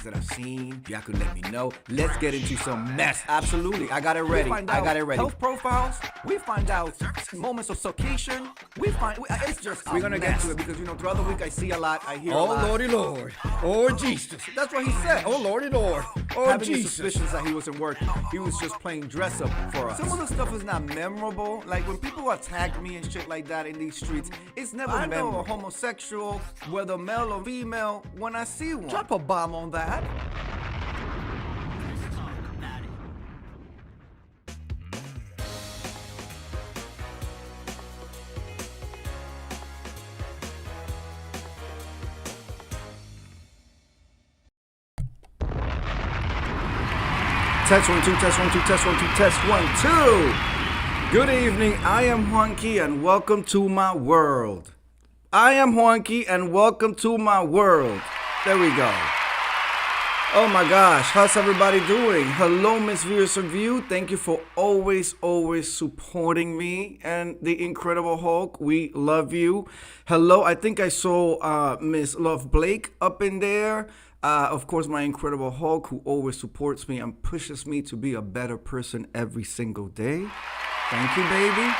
that I've seen. Y'all could let me know. Let's get into some mess. Absolutely. I got it ready. Health profiles. We find out moments of succession. It's just We're going to get to it because, throughout the week I see a lot. I hear a lot. Oh, Lordy Lord. Oh, Jesus. That's what he said. Oh, Lordy Lord. Oh, Having Jesus. the suspicions that he wasn't working. He was just playing dress up for us. Some of the stuff is not memorable. Like when people attack me and shit like that in these streets, it's never memorable. I know a homosexual, whether male or female, when I see one. Drop a bomb on that. Test 1 2, test 1 2, test 1 2, test 1 2. Good evening. I am Juanki and welcome to my world. I am Juanki and welcome to my world. There we go. Oh my gosh, how's everybody doing? Hello, Miss Viewers of View. Thank you for always supporting me and the Incredible Hulk. We love you. Hello, I think I saw Miss Love Blake up in there. Of course, my Incredible Hulk, who always supports me and pushes me to be a better person every single day. Thank you, baby.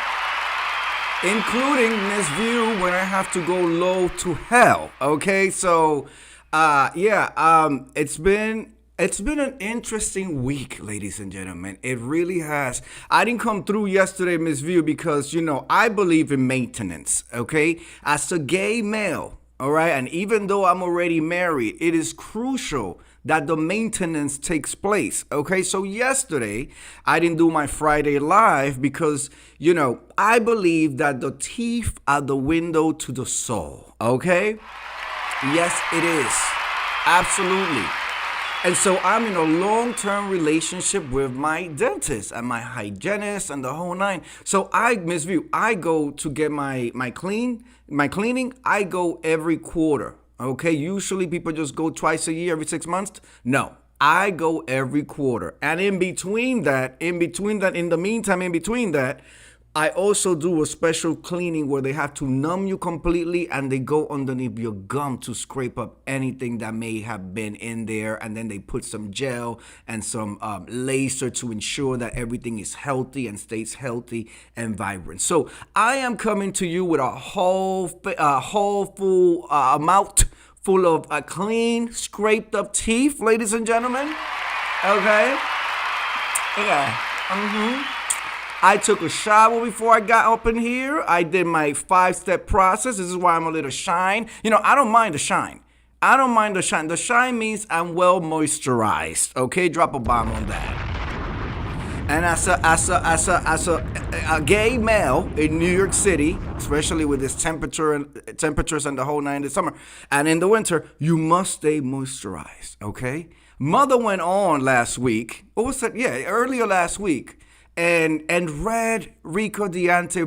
Including Miss View when I have to go low to hell. Okay, so it's been an interesting week, ladies and gentlemen. It really has. I didn't come through yesterday, Miss View, because I believe in maintenance. Okay, as a gay male. All right. And even though I'm already married, it is crucial that the maintenance takes place. OK, so yesterday I didn't do my Friday live because, I believe that the teeth are the window to the soul. OK, yes, it is. Absolutely. And so I'm in a long-term relationship with my dentist and my hygienist and the whole nine. So Miss View, I go to get my cleaning, I go every quarter. Okay, usually people just go twice a year, every 6 months. No, I go every quarter. And in between that, I also do a special cleaning where they have to numb you completely and they go underneath your gum to scrape up anything that may have been in there. And then they put some gel and some laser to ensure that everything is healthy and stays healthy and vibrant. So I am coming to you with a whole full mouth full of clean, scraped up teeth, ladies and gentlemen. Okay? Yeah. I took a shower before I got up in here. I did my 5-step process. This is why I'm a little shine. I don't mind the shine. The shine means I'm well moisturized. Okay, drop a bomb on that. And as a gay male in New York City, especially with this temperatures and the whole night in the summer and in the winter, you must stay moisturized. Okay. Mother went on last week. What was that? Yeah, earlier last week. And read Rico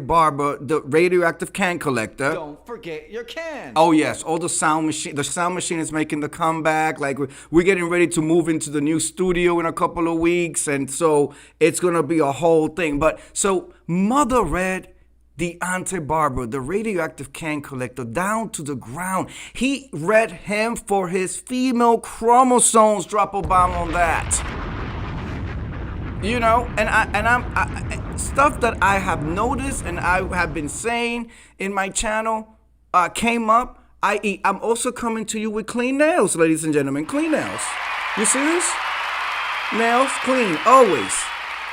Barber, the radioactive can collector. Don't forget your can. Oh yes, all the sound machine. The sound machine is making the comeback. Like we're getting ready to move into the new studio in a couple of weeks, and so it's gonna be a whole thing. But so Mother read Barber, the radioactive can collector, down to the ground. He read him for his female chromosomes. Drop a bomb on that. I'm stuff that I have noticed and I have been saying in my channel came up. I'm also coming to you with clean nails, ladies and gentlemen. Clean nails. You see this? Nails clean, always.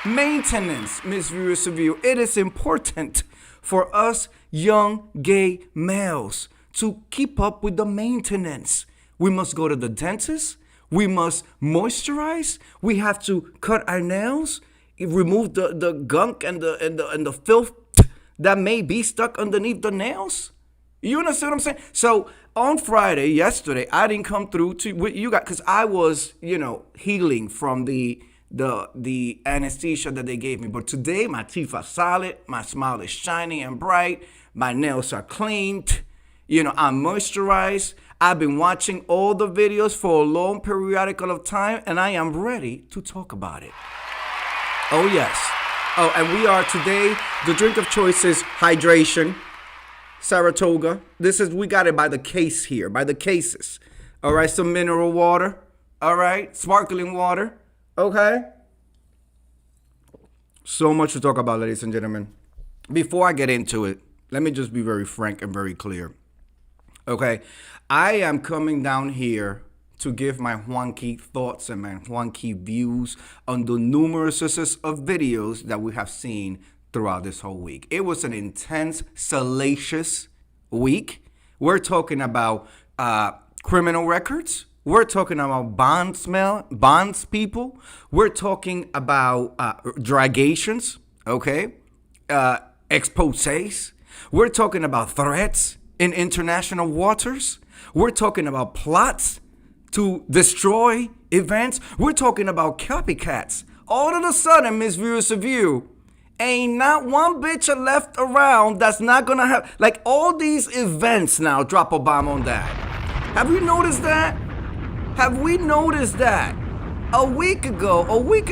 Maintenance, Miss Viewers of View. It is important for us young gay males to keep up with the maintenance. We must go to the dentist. We must moisturize. We have to cut our nails, remove the gunk and the filth that may be stuck underneath the nails. You understand what I'm saying? So on Friday, yesterday, I didn't come through with you guys because I was, healing from the anesthesia that they gave me. But today, my teeth are solid. My smile is shiny and bright. My nails are cleaned. I'm moisturized. I've been watching all the videos for a long periodical of time, and I am ready to talk about it. Oh, yes. Oh, and we are today, the drink of choice is hydration, Saratoga. We got it by the case here, by the cases. All right, some mineral water, All right, sparkling water. Okay. So much to talk about, ladies and gentlemen. Before I get into it, let me just be very frank and very clear. Okay, I am coming down here to give my Juanki thoughts and my Juanki views on the numerous of videos that we have seen throughout this whole week. It was an intense, salacious week. We're talking about criminal records. We're talking about bonds people. We're talking about dragations, okay? Exposés. We're talking about threats in international waters. We're talking about plots to destroy events. We're talking about copycats. All of a sudden, Miss Viewers of You, ain't not one bitch left around that's not gonna have, like, all these events now drop a bomb on that. Have you noticed that? Have we noticed that? A week and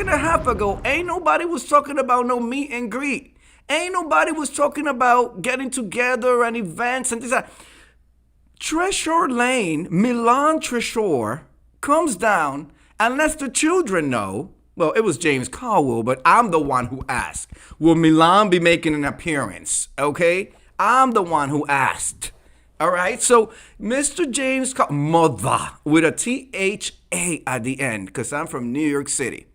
a half ago, ain't nobody was talking about no meet and greet. Ain't nobody was talking about getting together and events and this that. Treasure Lane, Milan Treasure, comes down and lets the children know. Well, it was James Caldwell, but I'm the one who asked. Will Milan be making an appearance? Okay? I'm the one who asked. All right, so Mr. James Mother with a THA at the end, because I'm from New York City.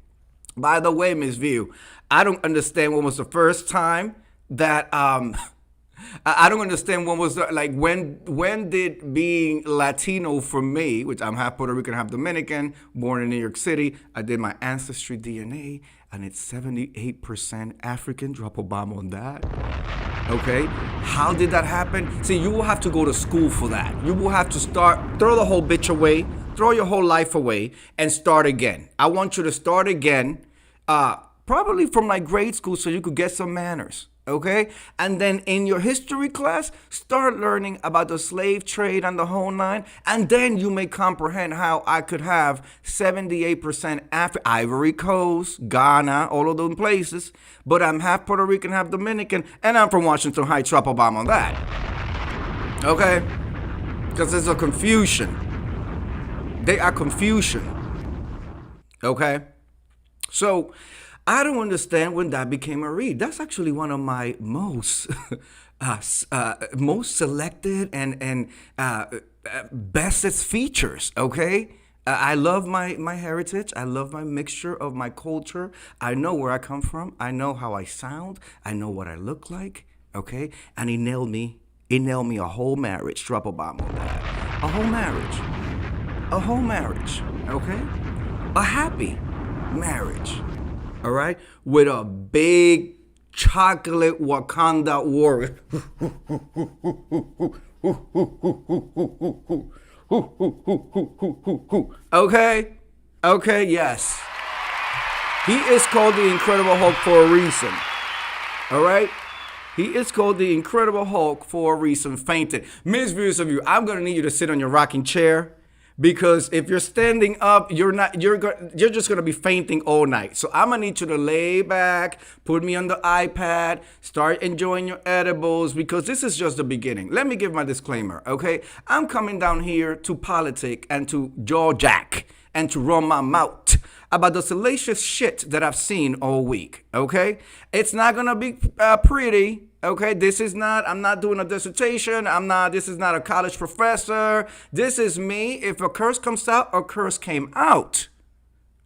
By the way, Miss View, I don't understand when was the first time that I don't understand when was the, like when did being Latino for me, which I'm half Puerto Rican, half Dominican, born in New York City. I did my ancestry DNA, and it's 78% African. Drop a bomb on that. Okay, how did that happen? See, you will have to go to school for that. You will have to throw the whole bitch away, throw your whole life away, and start again. I want you to start again, probably from like grade school, so you could get some manners. Okay, and then in your history class, start learning about the slave trade and the whole nine, and then you may comprehend how I could have 78% Ivory Coast, Ghana, all of those places, but I'm half Puerto Rican, half Dominican, and I'm from Washington Heights. Drop a bomb on that. Okay, because there's a confusion. They are confusion. Okay, so I don't understand when that became a read. That's actually one of my most most selected and bestest features. Okay, I love my heritage. I love my mixture of my culture. I know where I come from. I know how I sound. I know what I look like. Okay, and he nailed me. He nailed me a whole marriage. Drop a bomb on that. A whole marriage. A whole marriage. Okay, a happy marriage. All right, with a big chocolate Wakanda warrior. Okay, yes. He is called the Incredible Hulk for a reason. All right, he is called the Incredible Hulk for a reason. Fainted. Miss Viewers of You, I'm gonna need you to sit on your rocking chair. Because if you're standing up, you're just gonna be fainting all night. So I'm gonna need you to lay back, put me on the iPad, start enjoying your edibles, because this is just the beginning. Let me give my disclaimer, okay? I'm coming down here to politic and to jaw jack and to run my mouth about the salacious shit that I've seen all week, okay? It's not gonna be pretty. Okay, I'm not doing a dissertation. This is not a college professor. This is me. If a curse comes out, a curse came out.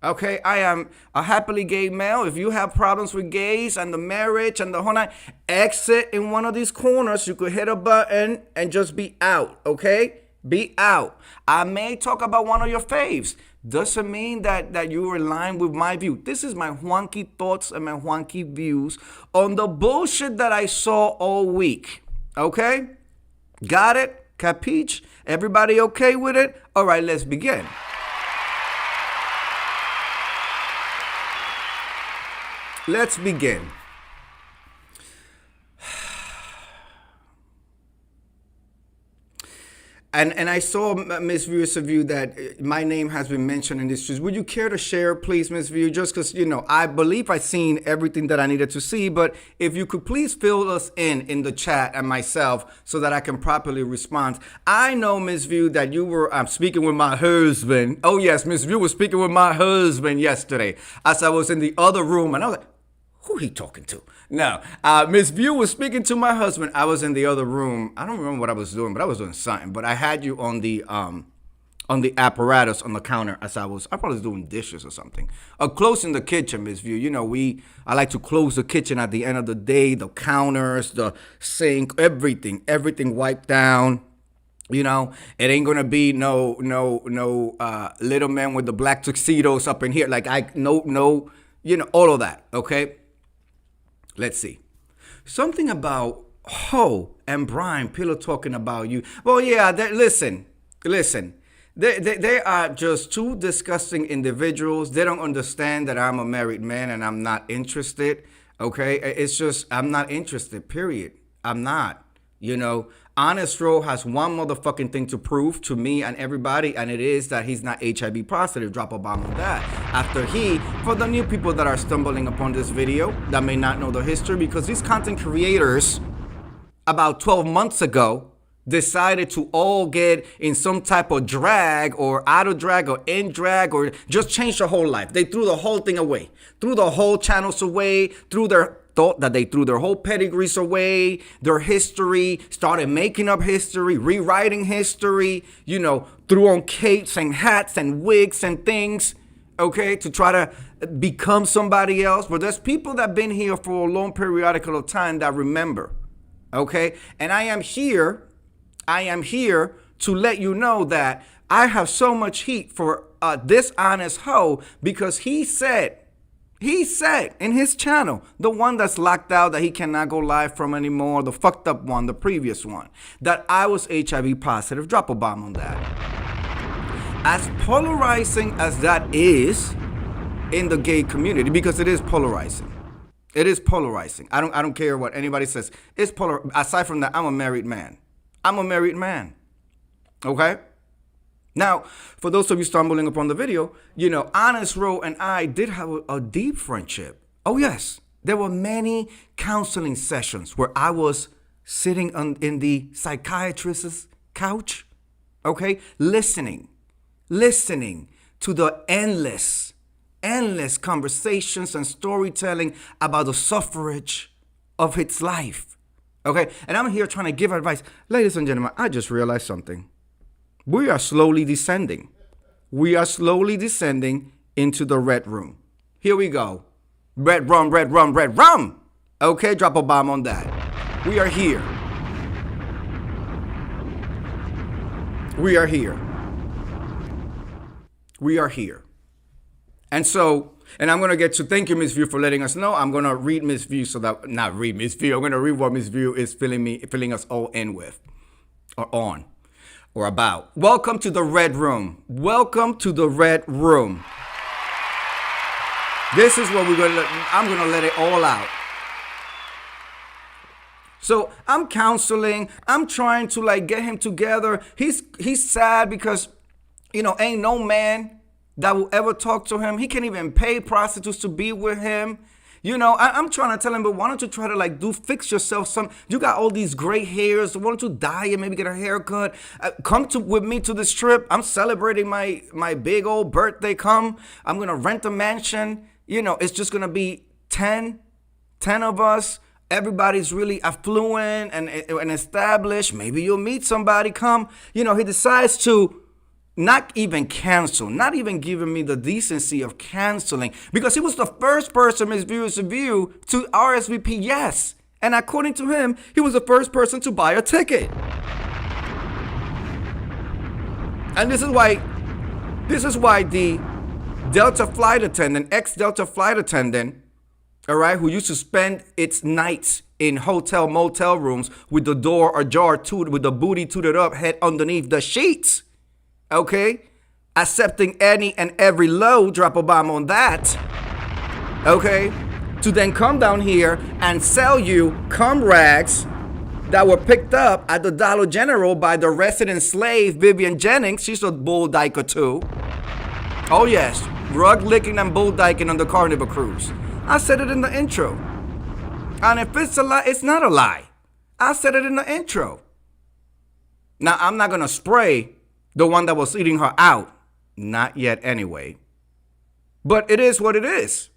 Okay, I am a happily gay male. If you have problems with gays and the marriage and the whole night, exit in one of these corners. You could hit a button and just be out, okay? Be out. I may talk about one of your faves. Doesn't mean that you are in line with my view. This is my Juanki thoughts and my Juanki views on the bullshit that I saw all week. Okay? Got it? Capiche? Everybody okay with it? All right, let's begin. Let's begin. And I saw, Miss View, that my name has been mentioned in this streets. Would you care to share, please, Miss View? Just because, I believe I've seen everything that I needed to see. But if you could please fill us in the chat and myself so that I can properly respond. I know, Miss View, that you were speaking with my husband. Oh, yes, Miss View was speaking with my husband yesterday as I was in the other room. And I was like, who he talking to? No, Miss View was speaking to my husband. I was in the other room. I don't remember what I was doing, but I was doing something. But I had you on the apparatus on the counter as I probably was doing dishes or something. Closing the kitchen, Miss View. I like to close the kitchen at the end of the day. The counters, the sink, everything wiped down. It ain't gonna be no little man with the black tuxedos up in here. Like all of that. Okay. Let's see. Something about Ho and Brian Pillow talking about you. Well, yeah, listen. They are just two disgusting individuals. They don't understand that I'm a married man and I'm not interested. Okay? It's just, I'm not interested, period. I'm not. Honest Ro has one motherfucking thing to prove to me and everybody, and it is that he's not HIV positive. Drop a bomb on that. After for the new people that are stumbling upon this video that may not know the history, because these content creators about 12 months ago decided to all get in some type of drag or out of drag or in drag or just change their whole life. They threw the whole thing away, threw the whole channels away, thought that they threw their whole pedigrees away, their history, started making up history, rewriting history, threw on capes and hats and wigs and things, okay, to try to become somebody else. But there's people that have been here for a long periodical of time that remember, okay? And I am here to let you know that I have so much heat for this honest hoe because he said in his channel, the one that's locked out that he cannot go live from anymore, the fucked up one, the previous one, that I was HIV positive. Drop a bomb on that. As polarizing as that is in the gay community, because it is polarizing. It is polarizing. I don't care what anybody says. It's aside from that, I'm a married man. Okay? Now, for those of you stumbling upon the video, Honest Ro and I did have a deep friendship. Oh, yes. There were many counseling sessions where I was sitting in the psychiatrist's couch, okay, listening to the endless conversations and storytelling about the suffrage of its life, okay? And I'm here trying to give advice. Ladies and gentlemen, I just realized something. We are slowly descending. Into the red room. Here we go. Red rum. Okay, drop a bomb on that. We are here. And I'm going to get to thank you, Miss View, for letting us know. I'm going to read Miss View not read Miss View. I'm going to read what Miss View is filling us all in with or on. Or about. Welcome to the Red Room. This is what I'm going to let it all out. So I'm counseling. I'm trying to get him together. He's sad because, ain't no man that will ever talk to him. He can't even pay prostitutes to be with him. I'm trying to tell him, but why don't you try to fix yourself you got all these gray hairs. Why don't you dye and maybe get a haircut? Come with me to this trip. I'm celebrating my big old birthday. I'm going to rent a mansion. It's just going to be 10 of us. Everybody's really affluent and established. Maybe you'll meet somebody. Come. He decides to not even cancel, not even giving me the decency of canceling, because he was the first person, Miss View, to RSVP yes. And according to him, he was the first person to buy a ticket. And this is why the Delta flight attendant, ex-Delta flight attendant, all right, who used to spend its nights in motel rooms with the door ajar, with the booty tooted up, head underneath the sheets. Okay, accepting any and every low, drop a bomb on that. Okay, to then come down here and sell you cum rags that were picked up at the Dollar General by the resident slave, Vivian Jennings. She's a bull dyker too. Oh yes, rug licking and bull dyking on the Carnival Cruise. I said it in the intro. And if it's a lie, it's not a lie. I said it in the intro. Now, I'm not going to spray the one that was eating her out. Not yet anyway. But it is what it is.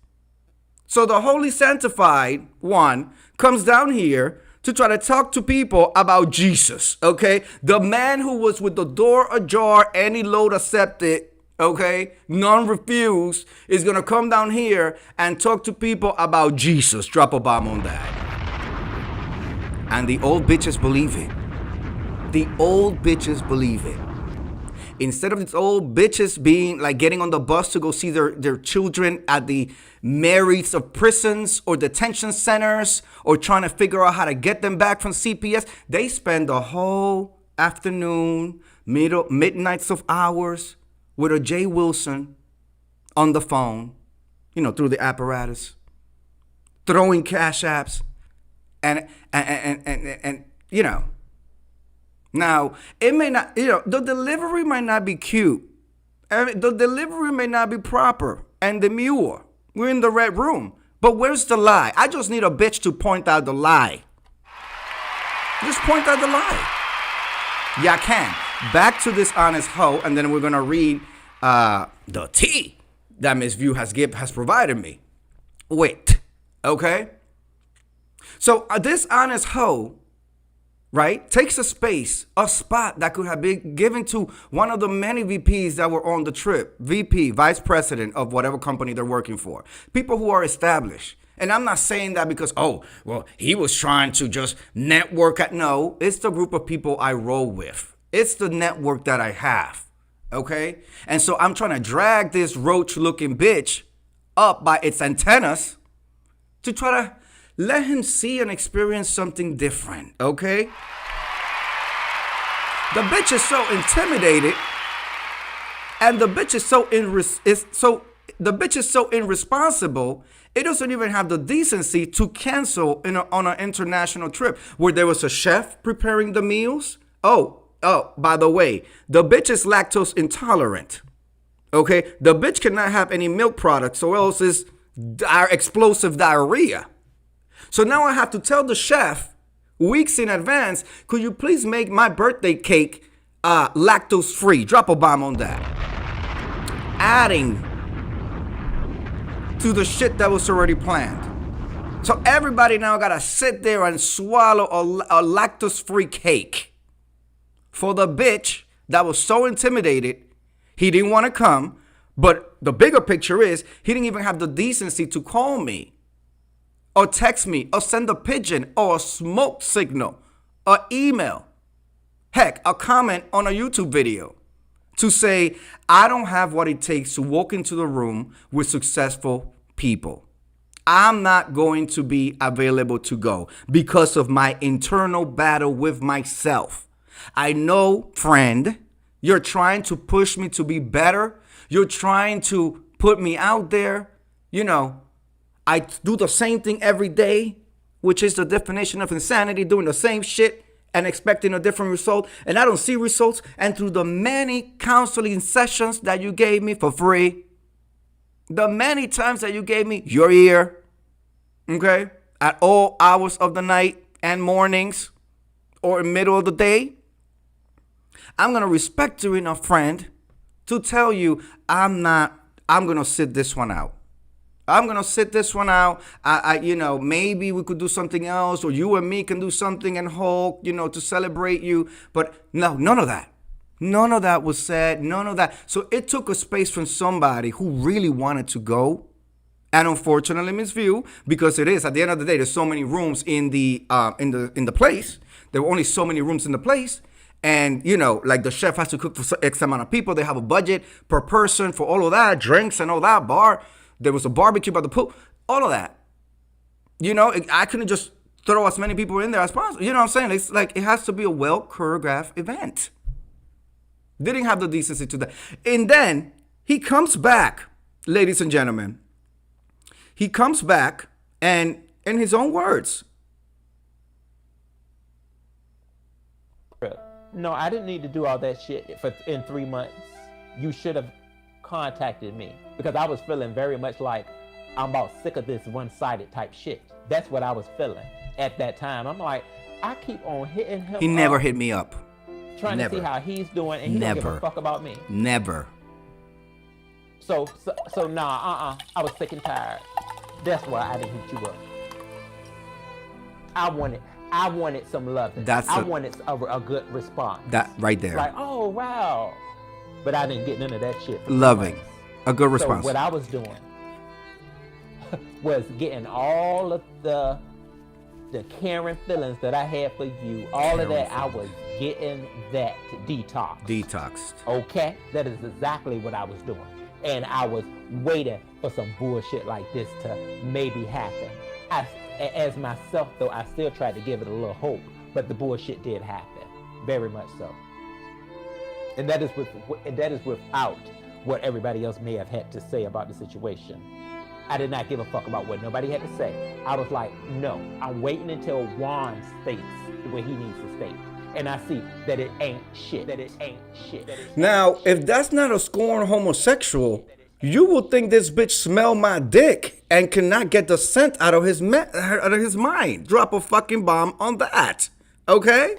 So the Holy Sanctified one comes down here to try to talk to people about Jesus, okay? The man who was with the door ajar, any load accepted, okay? None refused, is going to come down here and talk to people about Jesus. Drop a bomb on that. And the old bitches believe it. The old bitches believe it. Instead of these old bitches being like getting on the bus to go see their children at the Marys of prisons or detention centers or trying to figure out how to get them back from CPS, they spend the whole afternoon, midnights of hours with a Jay Wilson on the phone, through the apparatus, throwing cash apps and Now, it may not, the delivery might not be cute. The delivery may not be proper and demure. We're in the red room. But where's the lie? I just need a bitch to point out the lie. Just point out the lie. Yeah, I can. Back to this honest hoe, and then we're going to read the tea that Miss View has provided me with. Okay? So this honest hoe, right, takes a spot that could have been given to one of the many VPs that were on the trip. VP, vice president of whatever company they're working for. People who are established. And I'm not saying that because, he was trying to just network. No, it's the group of people I roll with. It's the network that I have. Okay? And so I'm trying to drag this roach-looking bitch up by its antennas to try to let him see and experience something different, okay? The bitch is so intimidated, and the bitch is so irresponsible. It doesn't even have the decency to cancel on an international trip where there was a chef preparing the meals. Oh, by the way, the bitch is lactose intolerant. Okay, the bitch cannot have any milk products, or else it's explosive diarrhea. So now I have to tell the chef weeks in advance, could you please make my birthday cake lactose free? Drop a bomb on that. Adding to the shit that was already planned. So everybody now gotta sit there and swallow a lactose free cake. For the bitch that was so intimidated, he didn't want to come. But the bigger picture is, he didn't even have the decency to call me, or text me, or send a pigeon, or a smoke signal, or email. Heck, a comment on a YouTube video to say, I don't have what it takes to walk into the room with successful people. I'm not going to be available to go because of my internal battle with myself. I know, friend, you're trying to push me to be better. You're trying to put me out there. I do the same thing every day, which is the definition of insanity, doing the same shit and expecting a different result. And I don't see results. And through the many counseling sessions that you gave me for free, the many times that you gave me your ear, okay, at all hours of the night and mornings or in the middle of the day, I'm going to respect you enough, friend, to tell you I'm going to sit this one out. I'm going to sit this one out. Maybe we could do something else, or you and me can do something and Hulk, to celebrate you. But no, none of that. None of that was said. None of that. So it took a space from somebody who really wanted to go. And unfortunately, Miss View, because it is, at the end of the day, there's so many rooms in the place. There were only so many rooms in the place. And, like the chef has to cook for X amount of people. They have a budget per person for all of that, drinks and all that, bar. There was a barbecue by the pool, all of that. I couldn't just throw as many people in there as possible. You know what I'm saying? It's like it has to be a well-choreographed event. Didn't have the decency to that. And then he comes back, ladies and gentlemen. He comes back and, in his own words, No, I didn't need to do all that shit in 3 months. You should have contacted me because I was feeling very much like I'm about sick of this one-sided type shit. That's what I was feeling at that time. I'm like, I keep on hitting him. He never hit me up. Trying Never. to see how he's doing, and he don't give a fuck about me. Never. So nah, I was sick and tired. That's why I didn't hit you up. I wanted some love. I wanted a good response. That right there. Like, oh wow. But I didn't get none of that shit. Loving. A good response. So what I was doing was getting all of the caring feelings that I had for you. All of that, I was getting that Detoxed. Okay? That is exactly what I was doing. And I was waiting for some bullshit like this to maybe happen. As myself, though, I still tried to give it a little hope, but the bullshit did happen. Very much so. And that is without what everybody else may have had to say about the situation. I did not give a fuck about what nobody had to say. I was like, no, I'm waiting until Juan states what he needs to state. And I see that it ain't shit. Now, if that's not a scorned homosexual, you will think this bitch smell my dick and cannot get the scent out of his mind. Drop a fucking bomb on that. Okay?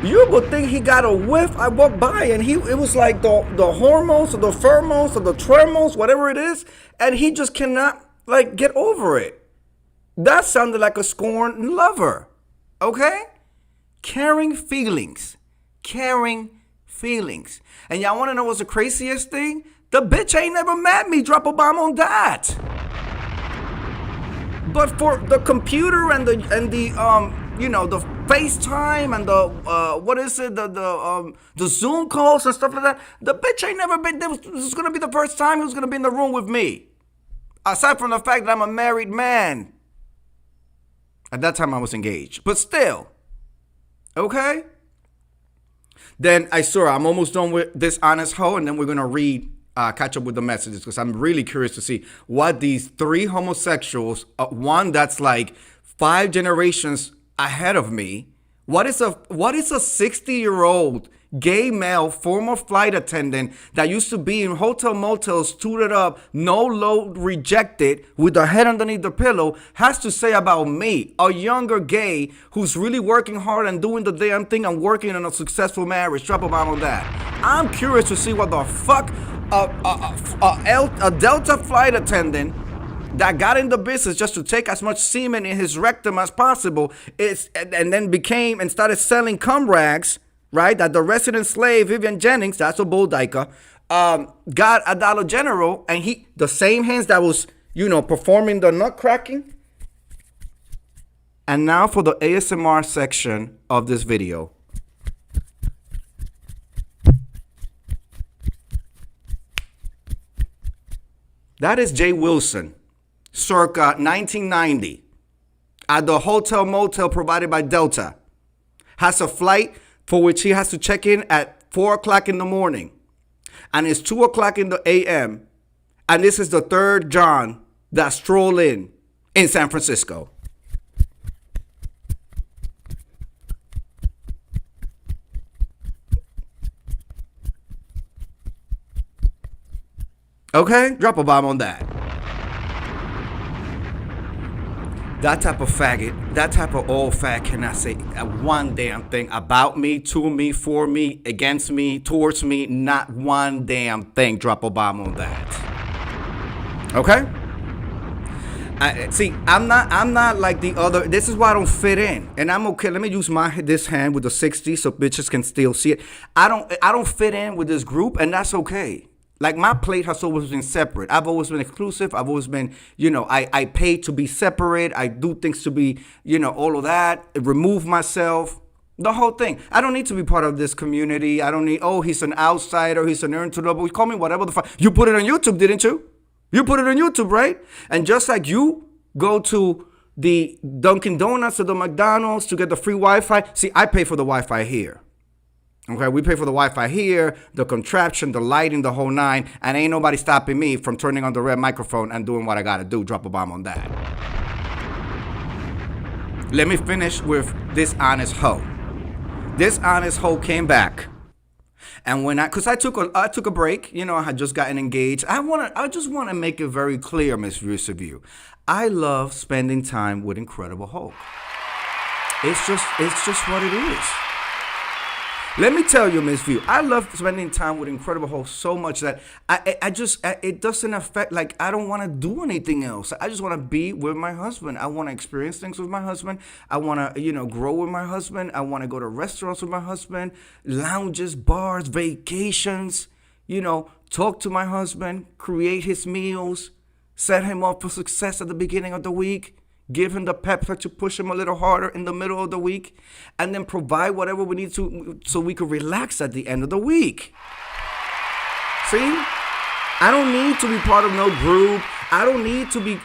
You would think he got a whiff. I walked by and it was like the hormones or the pheromones or the tremors, whatever it is, and he just cannot like get over it. That sounded like a scorned lover. Okay? Caring feelings. And y'all want to know what's the craziest thing? The bitch ain't never met me. Drop a bomb on that. But for the computer and the FaceTime and the Zoom calls and stuff like that, the bitch ain't never been. This is gonna be the first time he was gonna be in the room with me. Aside from the fact that I'm a married man. At that time I was engaged, but still. Okay? Then I'm almost done with this honest hoe, and then we're gonna catch up with the messages because I'm really curious to see what these 3 homosexuals, one that's like 5 generations ahead of me, what is a 60-year-old gay male former flight attendant that used to be in hotel motels, tooted up, no load, rejected, with the head underneath the pillow, has to say about me, a younger gay who's really working hard and doing the damn thing and working in a successful marriage. Drop a bomb on that. I'm curious to see what the fuck a Delta flight attendant that got in the business just to take as much semen in his rectum as possible and then became and started selling cum rags, right? That the resident slave, Vivian Jennings, that's a bull dyker, got a Dollar General, and the same hands that was, performing the nut cracking. And now for the ASMR section of this video. That is Jay Wilson, circa 1990, at the hotel motel provided by Delta. Has a flight for which he has to check in at 4 o'clock in the morning. And it's 2 o'clock in the a.m. And this is the third John that strolled in San Francisco. Okay? Drop a bomb on that. That type of faggot, that type of old fag cannot say one damn thing about me, to me, for me, against me, towards me. Not one damn thing. Drop a bomb on that. Okay? I'm not like the other. This is why I don't fit in. And I'm okay. Let me use this hand with the 60 so bitches can still see it. I don't fit in with this group, and that's okay. Like, my plate has always been separate. I've always been exclusive. I've always been, I pay to be separate. I do things to be, all of that. Remove myself. The whole thing. I don't need to be part of this community. I don't need, he's an outsider. He's an introvert. Call me whatever the fuck. You put it on YouTube, didn't you? You put it on YouTube, right? And just like you go to the Dunkin' Donuts or the McDonald's to get the free Wi-Fi. See, I pay for the Wi-Fi here. Okay, we pay for the Wi-Fi here, the contraption, the lighting, the whole 9, and ain't nobody stopping me from turning on the red microphone and doing what I gotta do. Drop a bomb on that. Let me finish with this honest hoe. this honest hoe came back. And when cause I took a break, you know, I had just gotten engaged. I just want to make it very clear, Miss View. I love spending time with Incredible Hulk. It's just what it is. Let me tell you, Miss View, I love spending time with Incredible Hulk so much that it doesn't affect, like, I don't want to do anything else. I just want to be with my husband. I want to experience things with my husband. I want to, you know, grow with my husband. I want to go to restaurants with my husband, lounges, bars, vacations, you know, talk to my husband, create his meals, set him up for success at the beginning of the week. Give him the pep to push him a little harder in the middle of the week, and then provide whatever we need to so we can relax at the end of the week. See? I don't need to be part of no group. I don't need to be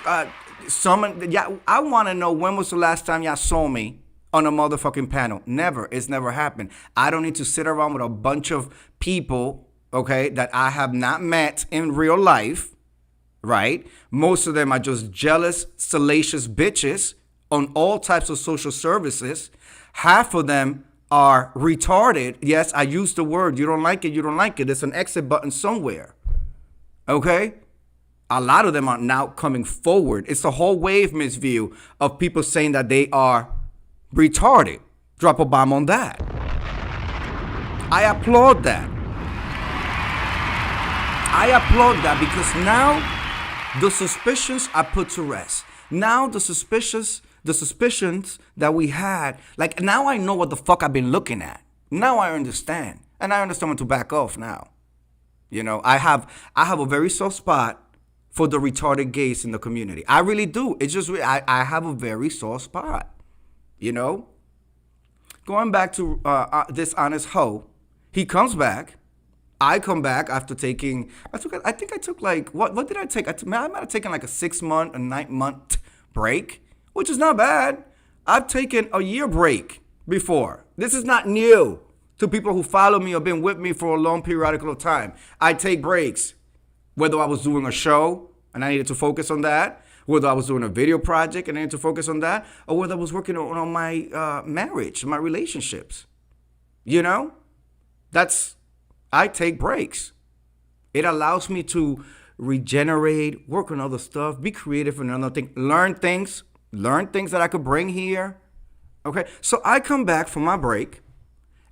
summoned. Yeah, I want to know, when was the last time y'all saw me on a motherfucking panel? Never. It's never happened. I don't need to sit around with a bunch of people, okay, that I have not met in real life. Right? Most of them are just jealous, salacious bitches on all types of social services. Half of them are retarded. Yes, I use the word. You don't like it, you don't like it. There's an exit button somewhere. Okay? A lot of them are now coming forward. It's a whole wave, Miss View, of people saying that they are retarded. Drop a bomb on that. I applaud that. I applaud that, because now the suspicions are put to rest. Now the suspicions that we had, like, now I know what the fuck I've been looking at. Now I understand. And I understand when to back off now. You know, I have a very soft spot for the retarded gays in the community. I really do. It's just, I have a very soft spot. You know? Going back to this honest hoe, he comes back. I come back after taking, I think I took like, what did I take? I might have taken like a 6-month, a 9-month break, which is not bad. I've taken a year break before. This is not new to people who follow me or been with me for a long periodical of time. I take breaks, whether I was doing a show and I needed to focus on that, whether I was doing a video project and I needed to focus on that, or whether I was working on my marriage, my relationships. You know, I take breaks. It allows me to regenerate, work on other stuff, be creative in another thing, learn things that I could bring here. Okay, so I come back from my break,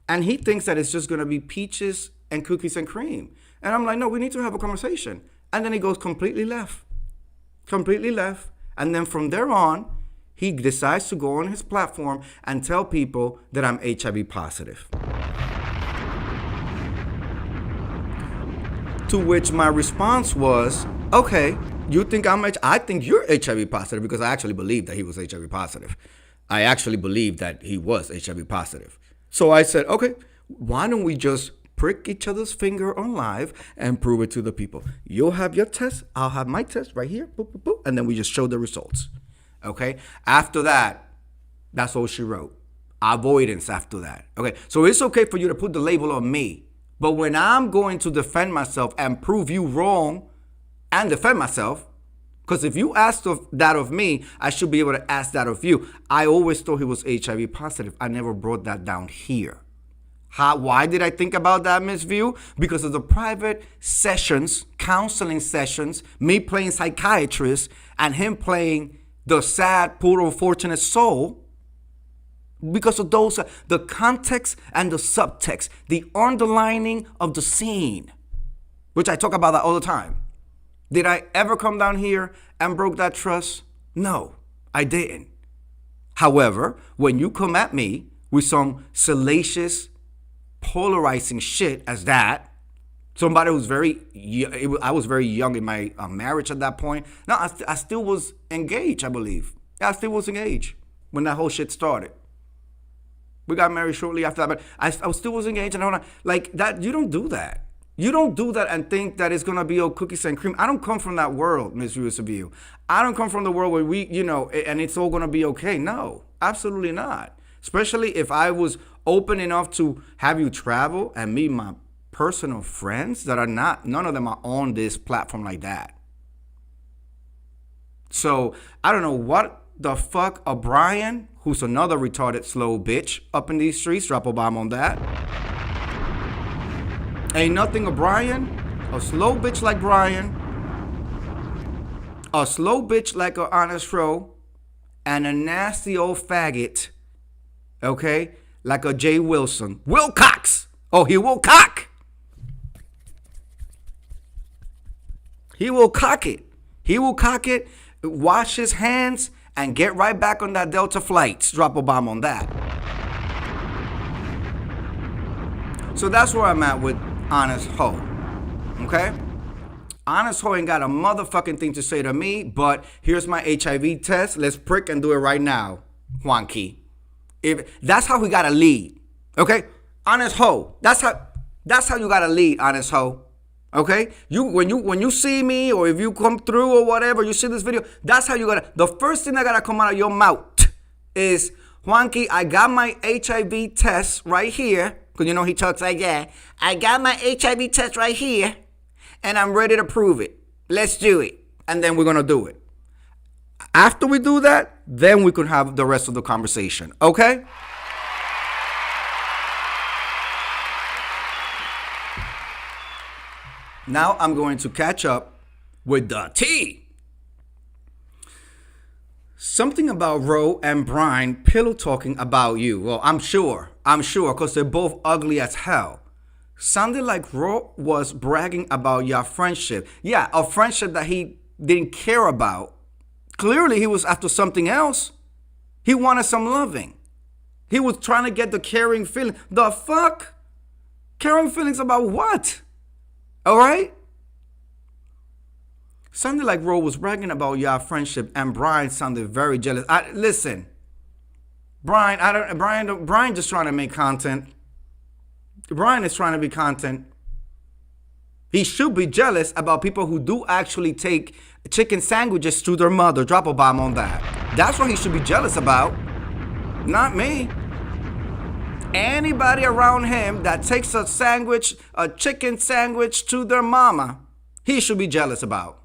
and he thinks that it's just gonna be peaches and cookies and cream. And I'm like, no, we need to have a conversation. And then he goes completely left. And then from there on, he decides to go on his platform and tell people that I'm HIV positive. To which my response was, okay, you think I think you're HIV positive, because I actually believe that he was HIV positive. I actually believe that he was HIV positive. So I said, okay, why don't we just prick each other's finger on live and prove it to the people? You'll have your test, I'll have my test right here, boop, boop, boop, and then we just show the results. Okay? After that, that's all she wrote. Avoidance after that. Okay? So it's okay for you to put the label on me. But when I'm going to defend myself and prove you wrong and defend myself, because if you asked that of me, I should be able to ask that of you. I always thought he was HIV positive. I never brought that down here. Why did I think about that, Miss View? Because of the private sessions, counseling sessions, me playing psychiatrist and him playing the sad, poor, unfortunate soul. Because of those, the context and the subtext, the underlining of the scene, which I talk about that all the time. Did I ever come down here and broke that trust? No, I didn't. However, when you come at me with some salacious, polarizing shit as that, somebody who's I was very young in my marriage at that point. No, I still was engaged, I believe. I still was engaged when that whole shit started. We got married shortly after that, but I still was engaged, and like that. You don't do that. You don't do that and think that it's gonna be all cookies and cream. I don't come from that world, Miss View. I don't come from the world where we, and it's all gonna be okay. No, absolutely not. Especially if I was open enough to have you travel and meet my personal friends that are not. None of them are on this platform like that. So I don't know what the fuck O'Brien, who's another retarded slow bitch up in these streets. Drop a bomb on that. Ain't nothing O'Brien, a slow bitch like Brian, a slow bitch like a Honest Ro, and a nasty old faggot, okay, like a Jay Wilson. Wilcox! Oh, he will cock! He will cock it. He will cock it, wash his hands, and get right back on that Delta flight. Drop a bomb on that. So that's where I'm at with Honest Ho. Okay? Honest Ho ain't got a motherfucking thing to say to me, but here's my HIV test. Let's prick and do it right now, Juanki. If that's how we gotta lead. Okay? Honest Ho. That's how you gotta lead, Honest Ho. Okay? When you see me, or if you come through or whatever, you see this video, that's how you gotta. The first thing that gotta come out of your mouth is, Juanki, I got my HIV test right here. Because you know he talks like that. I got my HIV test right here, and I'm ready to prove it. Let's do it. And then we're going to do it. After we do that, then we can have the rest of the conversation. Okay? Now I'm going to catch up with the tea. Something about Ro and Brian pillow talking about you. Well, I'm sure, because they're both ugly as hell. Sounded like Ro was bragging about your friendship. Yeah, a friendship that he didn't care about. Clearly, he was after something else. He wanted some loving. He was trying to get the caring feeling. The fuck? Caring feelings about what? All right? Sounded like Ro was bragging about your friendship, and Brian sounded very jealous. Listen, Brian just trying to make content. Brian is trying to be content. He should be jealous about people who do actually take chicken sandwiches to their mother. Drop a bomb on that. That's what he should be jealous about. Not me. Anybody around him that takes a chicken sandwich to their mama, he should be jealous about.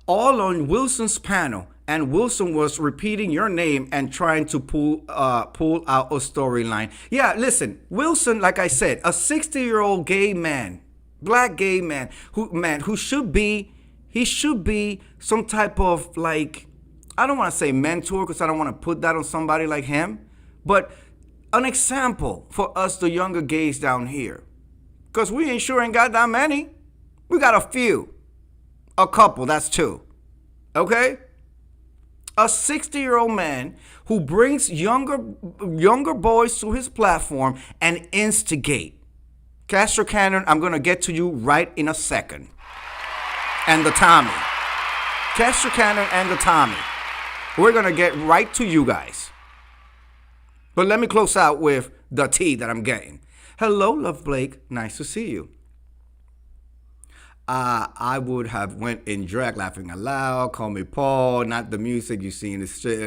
All on Wilson's panel, and Wilson was repeating your name and trying to pull out a storyline. Yeah, listen, Wilson, like I said, a 60-year-old gay man, black gay man, who should be some type of, like, I don't want to say mentor, because I don't want to put that on somebody like him, but an example for us, the younger gays down here, because we ain't got that many. We got a few. A couple, that's two. Okay? A 60-year-old man who brings younger boys to his platform and instigate. Castro Cannon, I'm going to get to you right in a second. And the Tommy. Castro Cannon and the Tommy. We're going to get right to you guys. But let me close out with the tea that I'm getting. Hello, Love Blake. Nice to see you. I would have went in drag, laughing aloud, call me Paul, not the music you see in the street.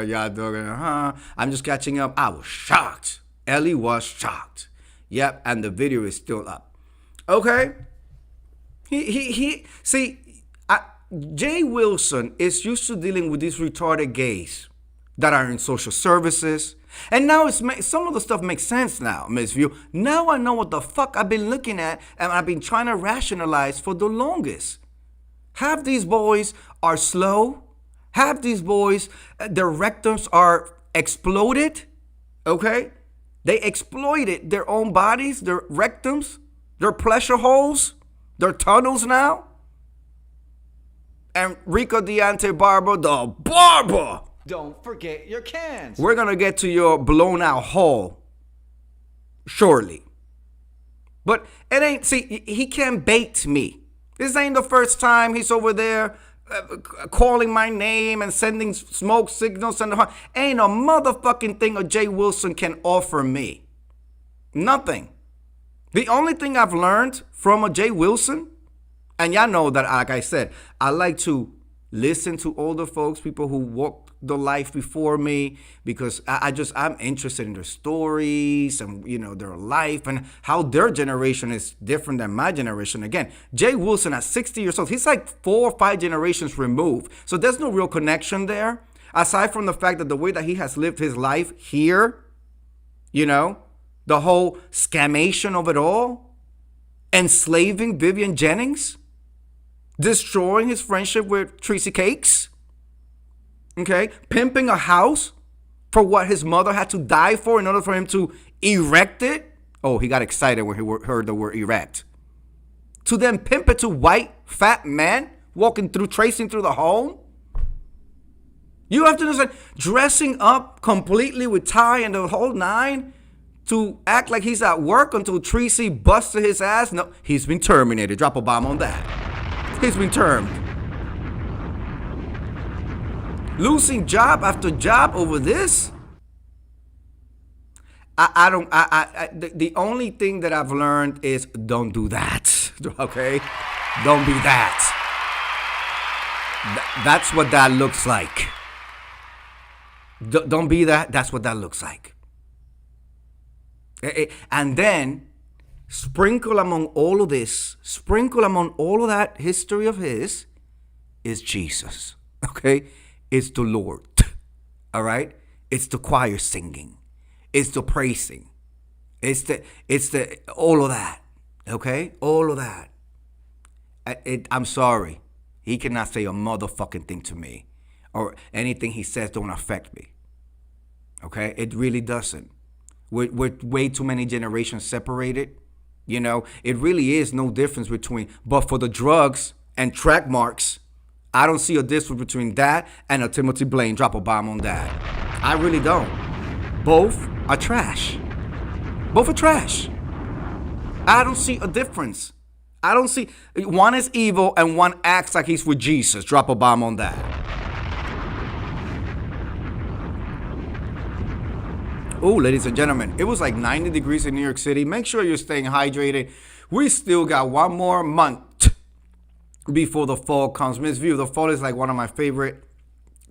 Y'all doing, I'm just catching up. I was shocked. Ellie was shocked. Yep, and the video is still up. Okay? Jay Wilson is used to dealing with these retarded gays that are in social services. And now some of the stuff makes sense now, Miss View. Now I know what the fuck I've been looking at and I've been trying to rationalize for the longest. Half these boys are slow. Half these boys, their rectums are exploded. Okay? They exploited their own bodies, their rectums, their pleasure holes, their tunnels now. And Rico Deante Barber, the barber. Don't forget your cans. We're going to get to your blown out hole shortly. But it ain't, see, he can't bait me. This ain't the first time he's over there calling my name and sending smoke signals. And ain't a motherfucking thing a Jay Wilson can offer me. Nothing. The only thing I've learned from a Jay Wilson, and y'all know that, like I said, I like to listen to older folks, people who walk the life before me because I'm interested in their stories and, their life and how their generation is different than my generation. Again, Jay Wilson at 60 years old, he's like 4 or 5 generations removed. So there's no real connection there. Aside from the fact that the way that he has lived his life here, the whole scamation of it all, enslaving Vivian Jennings, destroying his friendship with Tracy Cakes, okay, pimping a house for what his mother had to die for in order for him to erect it. Oh, he got excited when he heard the word erect. To then pimp it to white, fat men tracing through the home. You have to understand, dressing up completely with tie and the whole nine to act like he's at work until Tracy busted his ass. No, he's been terminated. Drop a bomb on that. He's been termed. Losing job after job over this. The only thing that I've learned is don't do that. Okay? Don't be that. That's what that looks like. Don't be that. That's what that looks like. And then sprinkle among all of that history of his is Jesus. Okay? It's the Lord. All right? It's the choir singing. It's the praising. It's the all of that. Okay? All of that. I'm sorry. He cannot say a motherfucking thing to me. Or anything he says don't affect me. Okay? It really doesn't. We're way too many generations separated. It really is no difference between, but for the drugs and track marks, I don't see a difference between that and a Timothy Blaine. Drop a bomb on that. I really don't. Both are trash. Both are trash. I don't see a difference. I don't see, one is evil and one acts like he's with Jesus. Drop a bomb on that. Oh, ladies and gentlemen, it was like 90 degrees in New York City. Make sure you're staying hydrated. We still got one more month before the fall comes. Miss View, the fall is like one of my favorite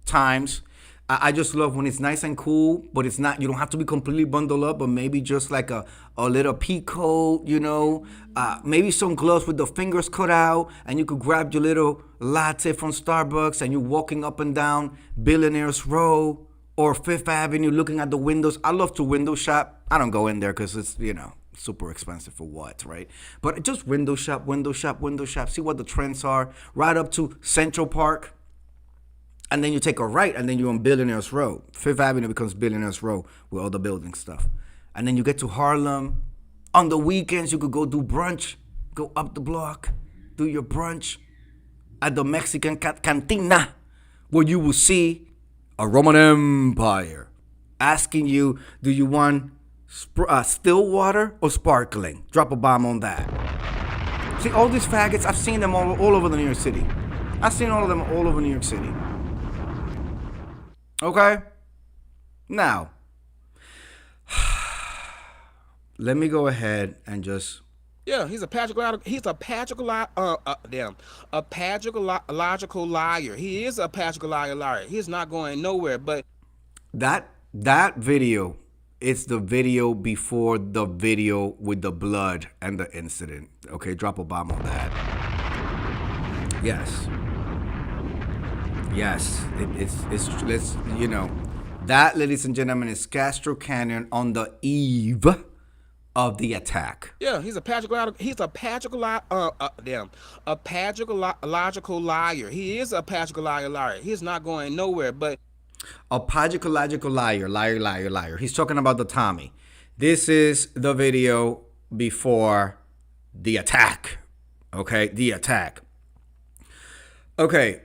times. I just love when it's nice and cool, but it's not, you don't have to be completely bundled up, but maybe just like a little pea coat, maybe some gloves with the fingers cut out, and you could grab your little latte from Starbucks and you're walking up and down Billionaires Row or Fifth Avenue looking at the windows. I love to window shop. I don't go in there because it's, super expensive for what, right? But just window shop, see what the trends are, right up to Central Park. And then you take a right and then you're on Billionaires Row. Fifth Avenue becomes Billionaires Row with all the building stuff. And then you get to Harlem. On the weekends, you could go do brunch, go up the block, do your brunch at the Mexican cantina, where you will see a Roman Empire asking you, do you want still water or sparkling? Drop a bomb on that. See, all these faggots, I've seen them all over the New York City. I've seen all of them all over New York City. Okay? Now, let me go ahead and just... Yeah, he's a pathological liar. He is a pathological liar. He's not going nowhere, but... That video, it's the video before the video with the blood and the incident. Okay, drop a bomb on that. Yes. It's that, ladies and gentlemen, is Castro Canyon on the eve of the attack. Yeah, he's a pathological liar. He is a pathological liar. He's not going nowhere, but... A pathological liar. He's talking about the Tommy. This is the video before the attack. Okay, the attack. Okay,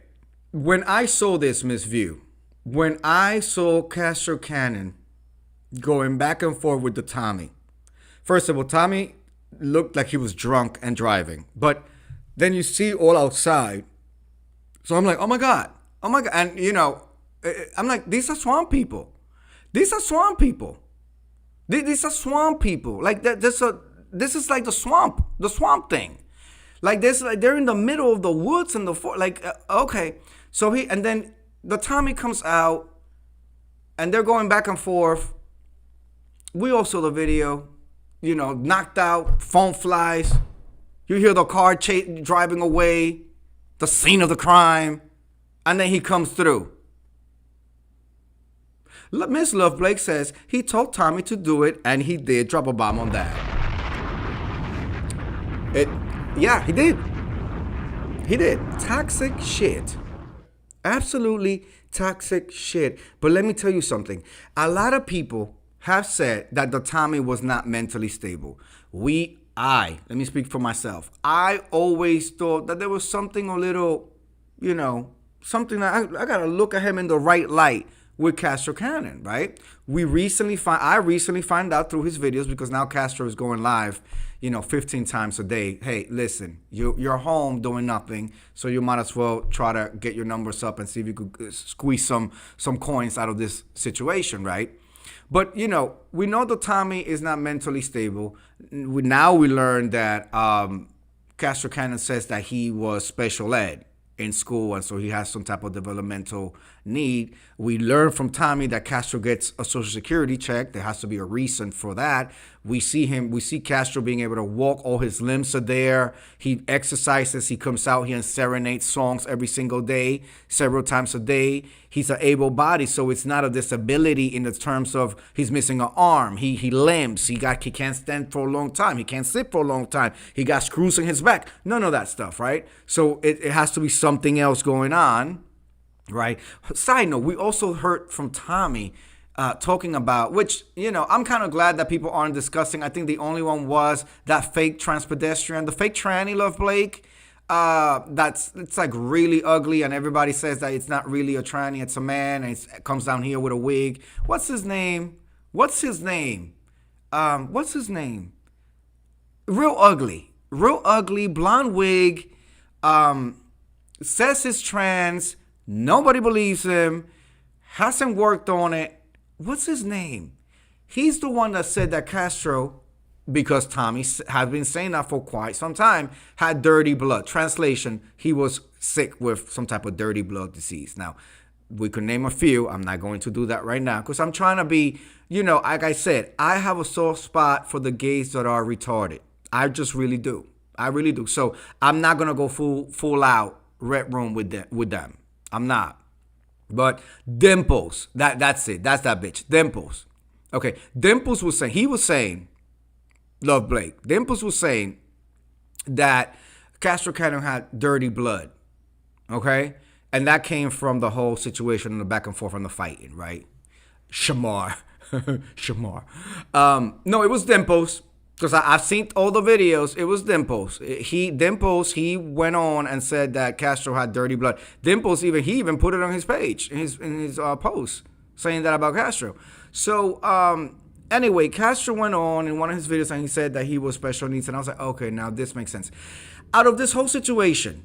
when I saw this, Miss View, when I saw Castro Cannon going back and forth with the Tommy, first of all, Tommy looked like he was drunk and driving, but then you see all outside. So I'm like, oh my God. And I'm like, these are swamp people. These are swamp people. Like this is like the swamp thing. Like this, like they're in the middle of the woods and the okay. So and then the Tommy comes out and they're going back and forth. We all saw the video, knocked out, phone flies. You hear the car driving away, the scene of the crime, and then he comes through. Miss Love Blake says he told Tommy to do it, and he did drop a bomb on that. Yeah, he did. He did. Toxic shit. Absolutely toxic shit. But let me tell you something. A lot of people have said that the Tommy was not mentally stable. Let me speak for myself. I always thought that there was something a little, something that I got to look at him in the right light with Castro Cannon, right? I recently find out through his videos, because now Castro is going live, 15 times a day. Hey, listen, you're home doing nothing, so you might as well try to get your numbers up and see if you could squeeze some coins out of this situation, right? But, we know that Tommy is not mentally stable. Now we learned that Castro Cannon says that he was special ed in school, and so he has some type of developmental need. We learn from Tommy that Castro gets a Social Security check. There has to be a reason for that. We see Castro being able to walk. All his limbs are there. He exercises. He comes out here and serenades songs every single day, several times a day. He's an able body, so it's not a disability in the terms of he's missing an arm. He limps. He can't stand for a long time. He can't sit for a long time. He got screws in his back. None of that stuff, right? So it has to be something else going on, right? Side note, we also heard from Tommy talking about, which, I'm kind of glad that people aren't discussing. I think the only one was that fake trans pedestrian, the fake tranny, Love Blake. It's like really ugly, and everybody says that it's not really a tranny, it's a man, and it comes down here with a wig. What's his name? Real ugly, blonde wig, says he's trans, nobody believes him, hasn't worked on it. What's his name? He's the one that said that Castro, because Tommy has been saying that for quite some time, had dirty blood. Translation, he was sick with some type of dirty blood disease. Now, we could name a few. I'm not going to do that right now because I'm trying to be, like I said, I have a soft spot for the gays that are retarded. I just really do. I really do. So I'm not going to go full out red room with them. I'm not. But Dimples, that's it. That's that bitch. Dimples. Okay. Dimples was saying, Love Blake. Dimples was saying that Castro Cannon had dirty blood. Okay? And that came from the whole situation and the back and forth and the fighting, right? Shamar. No, it was Dimples. Because I've seen all the videos. It was Dimples. He went on and said that Castro had dirty blood. Dimples even put it on his page, in his post, saying that about Castro. So anyway, Castro went on in one of his videos and he said that he was special needs. And I was like, okay, now this makes sense. Out of this whole situation,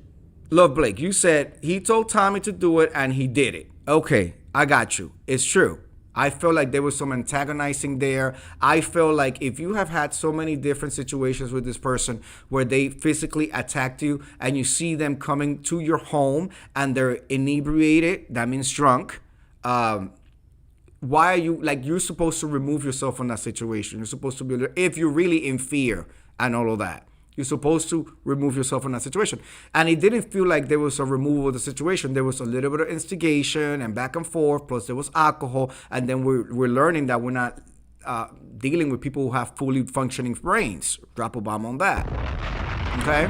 Love Blake, you said he told Tommy to do it and he did it. Okay, I got you. It's true. I feel like there was some antagonizing there. I feel like if you have had so many different situations with this person where they physically attacked you and you see them coming to your home and they're inebriated, that means drunk, why are you, you're supposed to remove yourself from that situation. You're supposed to be, if you're really in fear and all of that, you're supposed to remove yourself from that situation. And it didn't feel like there was a removal of the situation. There was a little bit of instigation and back and forth, plus there was alcohol. And then we're learning that we're not dealing with people who have fully functioning brains. Drop a bomb on that. Okay?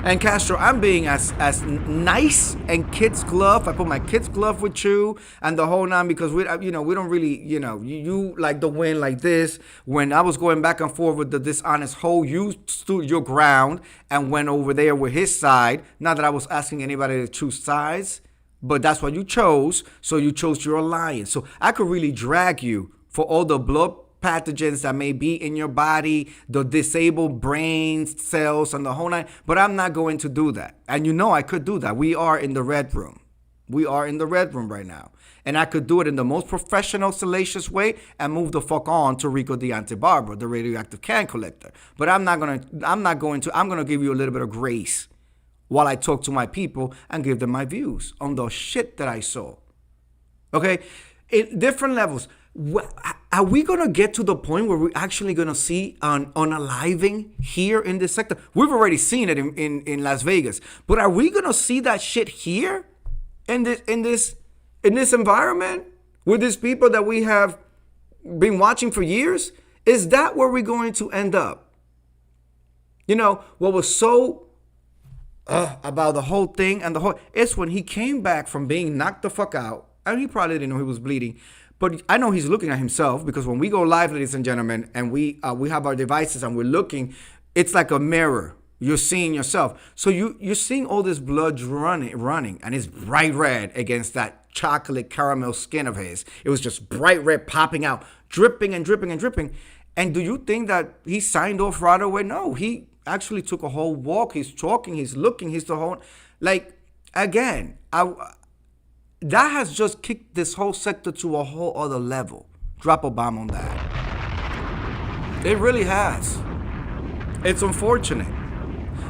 And Castro, I'm being as nice and kid's glove. I put my kid's glove with you and the whole nine because we don't really, you like the win like this. When I was going back and forth with the dishonest hoe, you stood your ground and went over there with his side. Not that I was asking anybody to choose sides, but that's what you chose. So you chose your alliance. So I could really drag you for all the blood pathogens that may be in your body, the disabled brain cells and the whole nine, but I'm not going to do that. And I could do that. We are in the red room. We are in the red room right now. And I could do it in the most professional, salacious way and move the fuck on to Rico the Antibarbara, the radioactive can collector. But I'm going to give you a little bit of grace while I talk to my people and give them my views on the shit that I saw. Okay? in different levels. Are we gonna get to the point where we're actually gonna see unaliving here in this sector? We've already seen it in Las Vegas, but are we gonna see that shit here in this environment with these people that we have been watching for years? Is that where we're going to end up? You know what was so about the whole thing and it's when he came back from being knocked the fuck out, and he probably didn't know he was bleeding. But I know he's looking at himself, because when we go live, ladies and gentlemen, and we have our devices and we're looking, it's like a mirror. You're seeing yourself. So you're seeing all this blood running, and it's bright red against that chocolate caramel skin of his. It was just bright red popping out, dripping and dripping and dripping. And do you think that he signed off right away? No, he actually took a whole walk. He's talking, he's looking, he's the whole, like, again, that has just kicked this whole sector to a whole other level. Drop a bomb on that. It really has. It's unfortunate.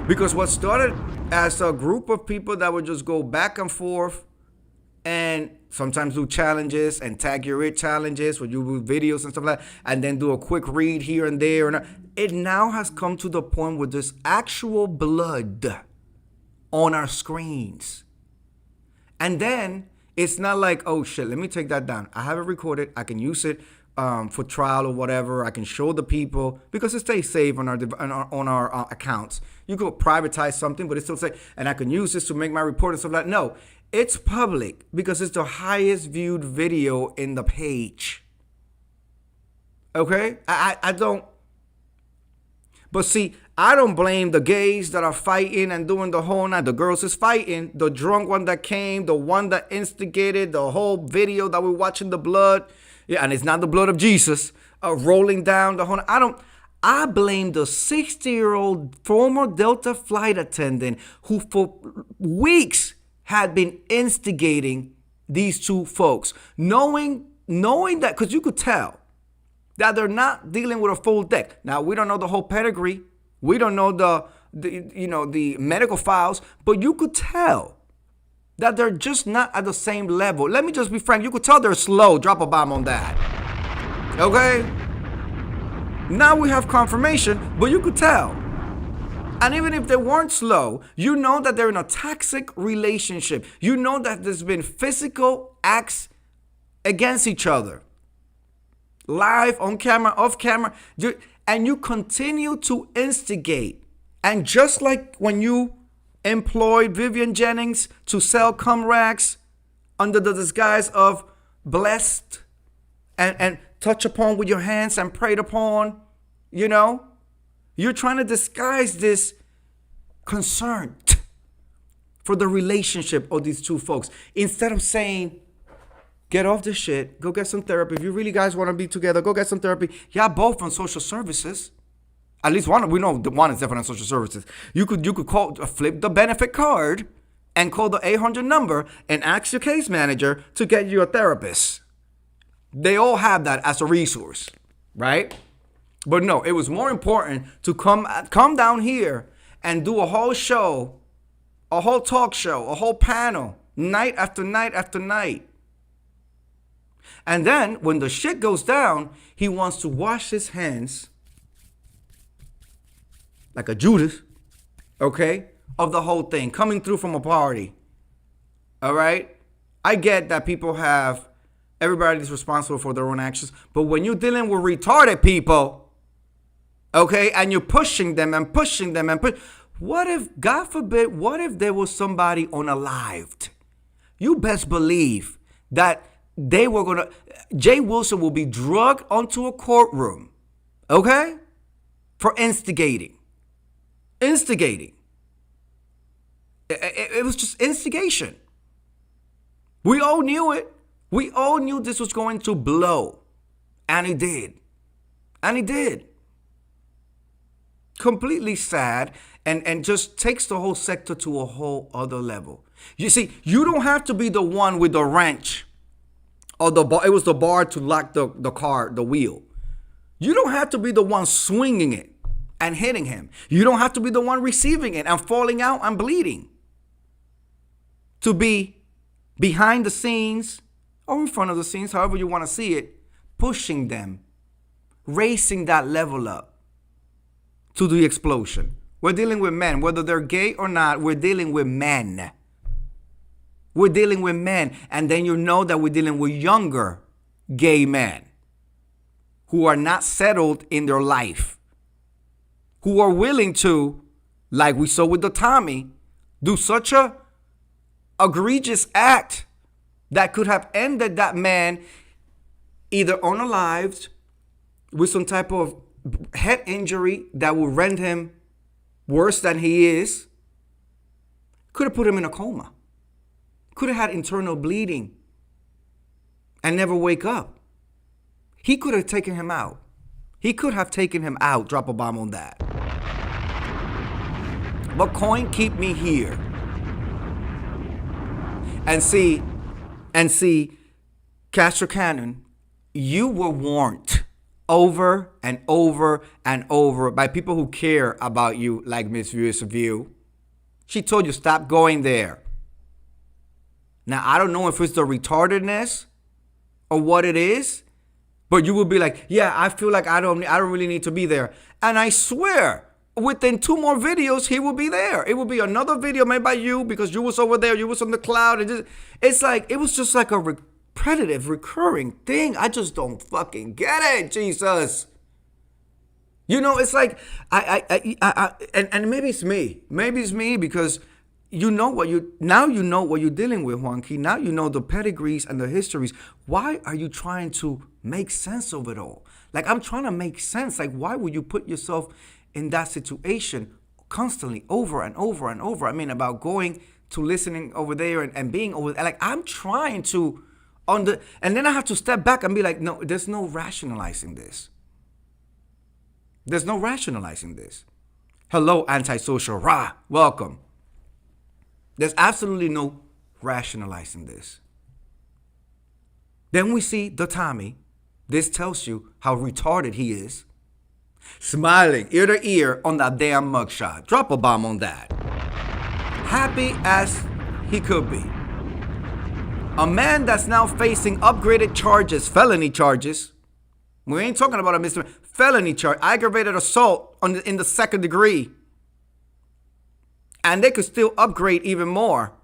Because what started as a group of people that would just go back and forth and sometimes do challenges and tag your it challenges where you do videos and stuff like that, and then do a quick read here and there. And it now has come to the point where there's actual blood on our screens. And then it's not like, oh shit, let me take that down. I have it recorded. I can use it for trial or whatever. I can show the people, because it stays safe on our accounts. You could privatize something, but it's still safe. And I can use this to make my report and stuff like that. No, it's public because it's the highest viewed video in the page. Okay? I don't. But see, I don't blame the gays that are fighting and doing the whole night. The girls is fighting. The drunk one that came, the one that instigated the whole video that we're watching, the blood. Yeah, and it's not the blood of Jesus rolling down the whole night. I blame the 60-year-old former Delta flight attendant who for weeks had been instigating these two folks. Knowing that, because you could tell that they're not dealing with a full deck. Now, we don't know the whole pedigree. We don't know the medical files, but you could tell that they're just not at the same level. Let me just be frank. You could tell they're slow. Drop a bomb on that. Okay? Now we have confirmation, but you could tell. And even if they weren't slow, you know that they're in a toxic relationship. You know that there's been physical acts against each other. Live, on camera, off camera. And you continue to instigate. And just like when you employed Vivian Jennings to sell cum racks under the disguise of blessed and touch upon with your hands and prayed upon, you're trying to disguise this concern for the relationship of these two folks. Instead of saying, get off this shit, go get some therapy. If you really guys want to be together, go get some therapy. Y'all both on social services. At least one, we know the one is definitely on social services. You could flip the benefit card and call the 800 number and ask your case manager to get you a therapist. They all have that as a resource, right? But no, it was more important to come down here and do a whole show, a whole talk show, a whole panel, night after night after night. And then when the shit goes down, he wants to wash his hands like a Judas, okay, of the whole thing, coming through from a party. All right? I get that everybody's responsible for their own actions, but when you're dealing with retarded people, okay, and you're pushing them and pushing them what if, God forbid, what if there was somebody unalived? You best believe that Jay Wilson will be drugged onto a courtroom, okay, for instigating. It was just instigation. We all knew it. We all knew this was going to blow. And it did. Completely sad and just takes the whole sector to a whole other level. You see, you don't have to be the one with the wrench or the bar. It was the bar to lock the car, the wheel. You don't have to be the one swinging it and hitting him. You don't have to be the one receiving it and falling out and bleeding. To be behind the scenes or in front of the scenes, however you want to see it, pushing them, raising that level up to the explosion. We're dealing with men. Whether they're gay or not, we're dealing with men. We're dealing with men. And then you know that we're dealing with younger gay men who are not settled in their life, who are willing to, like we saw with the Tommy, do such a egregious act that could have ended that man either unalived with some type of head injury that would render him worse than he is, could have put him in a coma, could have had internal bleeding and never wake up. He could have taken him out. He could have taken him out, drop a bomb on that. But coin keep me here. And see, Castro Cannon, you were warned over and over and over by people who care about you, like Miss View. She told you, stop going there. Now, I don't know if it's the retardedness or what it is, but you will be like, yeah, I feel like I don't really need to be there. And I swear, within 2 more videos, he will be there. It will be another video made by you because you was over there, you was on the cloud. It's like, it was just like a repetitive, recurring thing. I just don't fucking get it, Jesus. You know, it's like, and maybe it's me. Maybe it's me because you know what you're dealing with, Juanki. Now you know the pedigrees and the histories. Why are you trying to make sense of it all? Like, I'm trying to make sense. Like, why would you put yourself in that situation constantly over and over and over? I mean, about going to listening over there and being over there. Like, I'm trying to, and then I have to step back and be like, no, there's no rationalizing this. There's no rationalizing this. Hello, antisocial Ra. Welcome. There's absolutely no rationalizing this. Then we see the Tommy. This tells you how retarded he is. Smiling ear to ear on that damn mugshot. Drop a bomb on that. Happy as he could be. A man that's now facing upgraded charges, felony charges. We ain't talking about a misdemeanor. Felony charge, aggravated assault in the 2nd degree. And they could still upgrade even more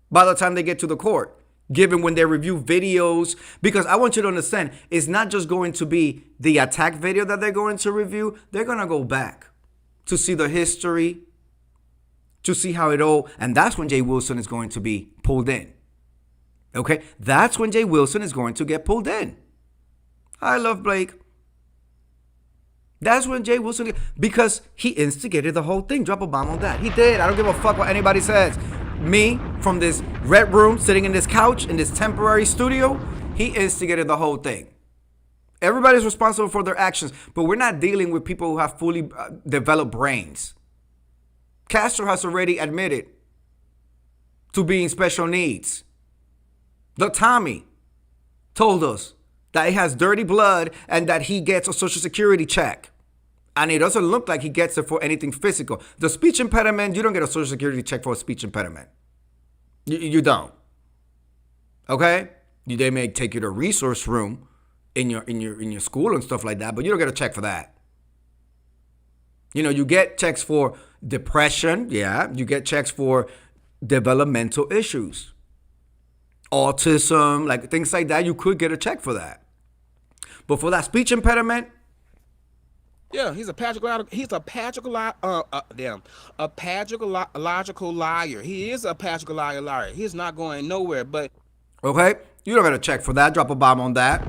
by the time they get to the court, given when they review videos. Because I want you to understand, it's not just going to be the attack video that they're going to review. They're going to go back to see the history, to see how it all, and that's when Jay Wilson is going to be pulled in. Okay? That's when Jay Wilson is going to get pulled in. I love Blake. That's when Jay Wilson, because he instigated the whole thing. Drop a bomb on that. He did. I don't give a fuck what anybody says. Me, from this red room, sitting in this couch, in this temporary studio, he instigated the whole thing. Everybody's responsible for their actions, but we're not dealing with people who have fully developed brains. Castro has already admitted to being special needs. The Tommy told us that he has dirty blood and that he gets a Social Security check. And it doesn't look like he gets it for anything physical. The speech impediment, you don't get a Social Security check for a speech impediment. You don't. Okay? They may take you to a resource room in your school and stuff like that, but you don't get a check for that. You know, you get checks for depression, yeah. You get checks for developmental issues. Autism, like things like that, you could get a check for that. But for that speech impediment, Yeah, he's a pathological liar. He is a pathological liar. He's not going nowhere. But okay, you don't got to check for that. Drop a bomb on that.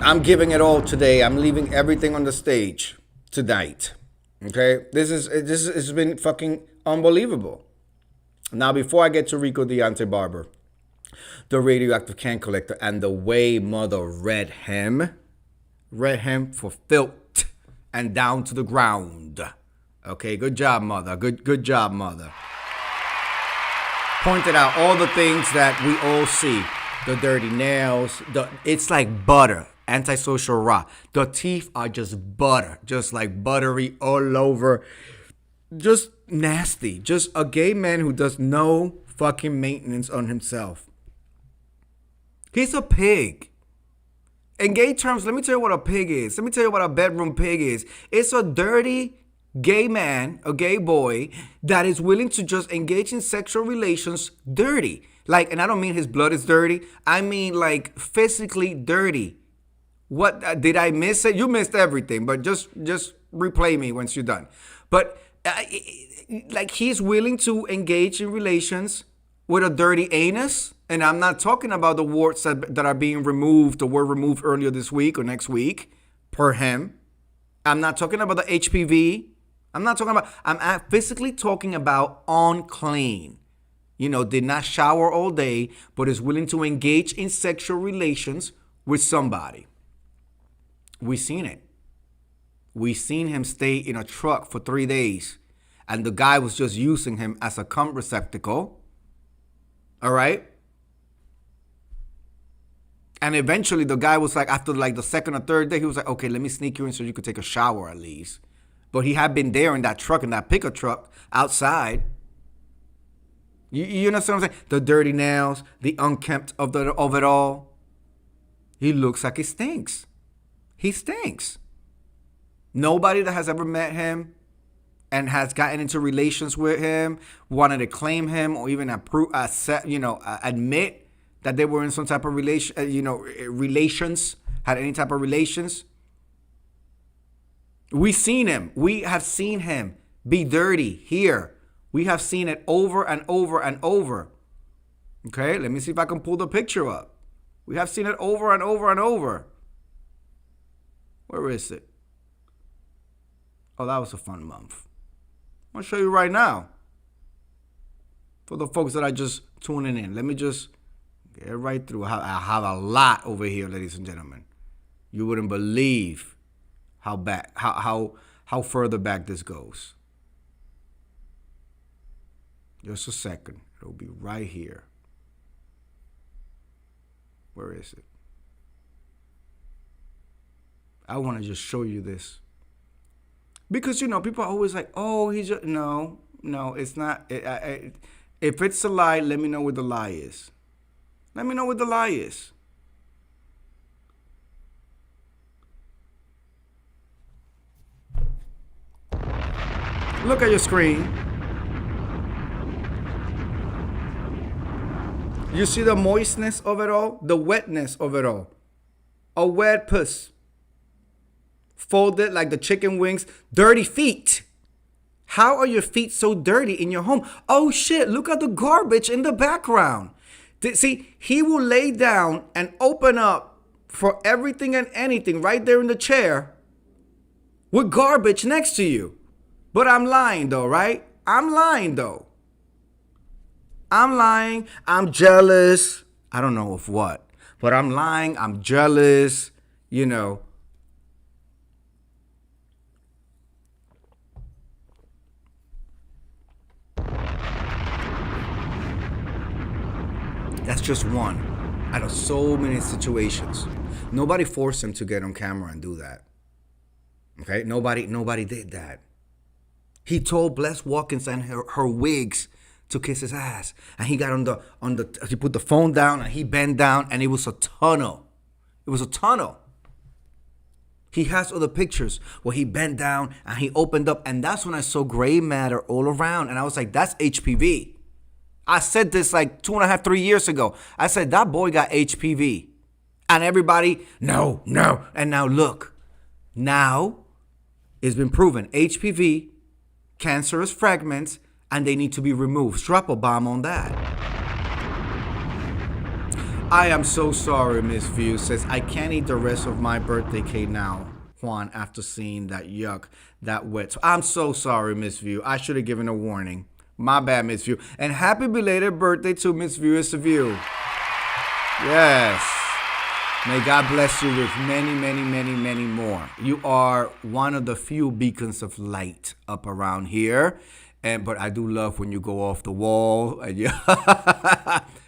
I'm giving it all today. I'm leaving everything on the stage tonight. Okay, this has been fucking unbelievable. Now, before I get to Rico Deontay Barber, the radioactive can collector, and the way mother read him for filth and down to the ground. Okay, good job, mother. Good job, mother. Pointed out all the things that we all see. The dirty nails. It's like butter. Antisocial Ra. The teeth are just butter. Just like buttery all over. just nasty. Just a gay man who does no fucking maintenance on himself. He's a pig. In gay terms, let me tell you what a pig is. Let me tell you what a bedroom pig is. It's a dirty gay man, a gay boy, that is willing to just engage in sexual relations dirty. Like, and I don't mean his blood is dirty. I mean like physically dirty. What, did I miss it? You missed everything, but just replay me once you're done. But like, he's willing to engage in relations with a dirty anus. And I'm not talking about the warts that are being removed or were removed earlier this week or next week per him. I'm not talking about the HPV. I'm physically talking about unclean. You know, did not shower all day, but is willing to engage in sexual relations with somebody. We seen it. We seen him stay in a truck for 3 days, and the guy was just using him as a cum receptacle. All right? And eventually the guy was like, after like the second or third day, he was like, okay, let me sneak you in so you could take a shower at least. But he had been there in that truck, in that pickup truck, outside. You understand what I'm saying? The dirty nails, the unkempt of it all. He looks like he stinks. He stinks. Nobody that has ever met him and has gotten into relations with him wanted to claim him or even admit that they were in some type of relations, had any type of relations. We have seen him be dirty here. We have seen it over and over and over. Okay, let me see if I can pull the picture up. We have seen it over and over and over. Where is it? Oh, that was a fun month. I'm going to show you right now. For the folks that are just tuning in, let me just get right through. I have a lot over here, ladies and gentlemen. You wouldn't believe how further back this goes. Just a second. It'll be right here. Where is it? I want to just show you this. Because, people are always like, oh, he's just... No, it's not. If it's a lie, let me know what the lie is. Let me know what the lie is. Look at your screen. You see the moistness of it all? The wetness of it all. A wet puss. Folded like the chicken wings. Dirty feet. How are your feet so dirty in your home? Oh shit, look at the garbage in the background. See, he will lay down and open up for everything and anything right there in the chair with garbage next to you. But I'm lying though, right? I'm lying though. I'm lying. I'm jealous. I don't know of what. But I'm lying. I'm jealous. That's just one out of so many situations. Nobody forced him to get on camera and do that. Okay? Nobody did that. He told Bless Watkins and her wigs to kiss his ass. And he got he put the phone down and he bent down and it was a tunnel. It was a tunnel. He has other pictures where he bent down and he opened up, and that's when I saw gray matter all around. And I was like, that's HPV. I said this like 2.5, 3 years ago. I said, that boy got HPV. And everybody, no. And now look. Now it's been proven. HPV, cancerous fragments, and they need to be removed. Strap a bomb on that. I am so sorry, Miss View says, I can't eat the rest of my birthday cake now, Juan, after seeing that yuck, that wet. I'm so sorry, Miss View. I should have given a warning. My bad, Miss View. And happy belated birthday to Miss View is a View. Yes. May God bless you with many, many, many, many more. You are one of the few beacons of light up around here. But I do love when you go off the wall. And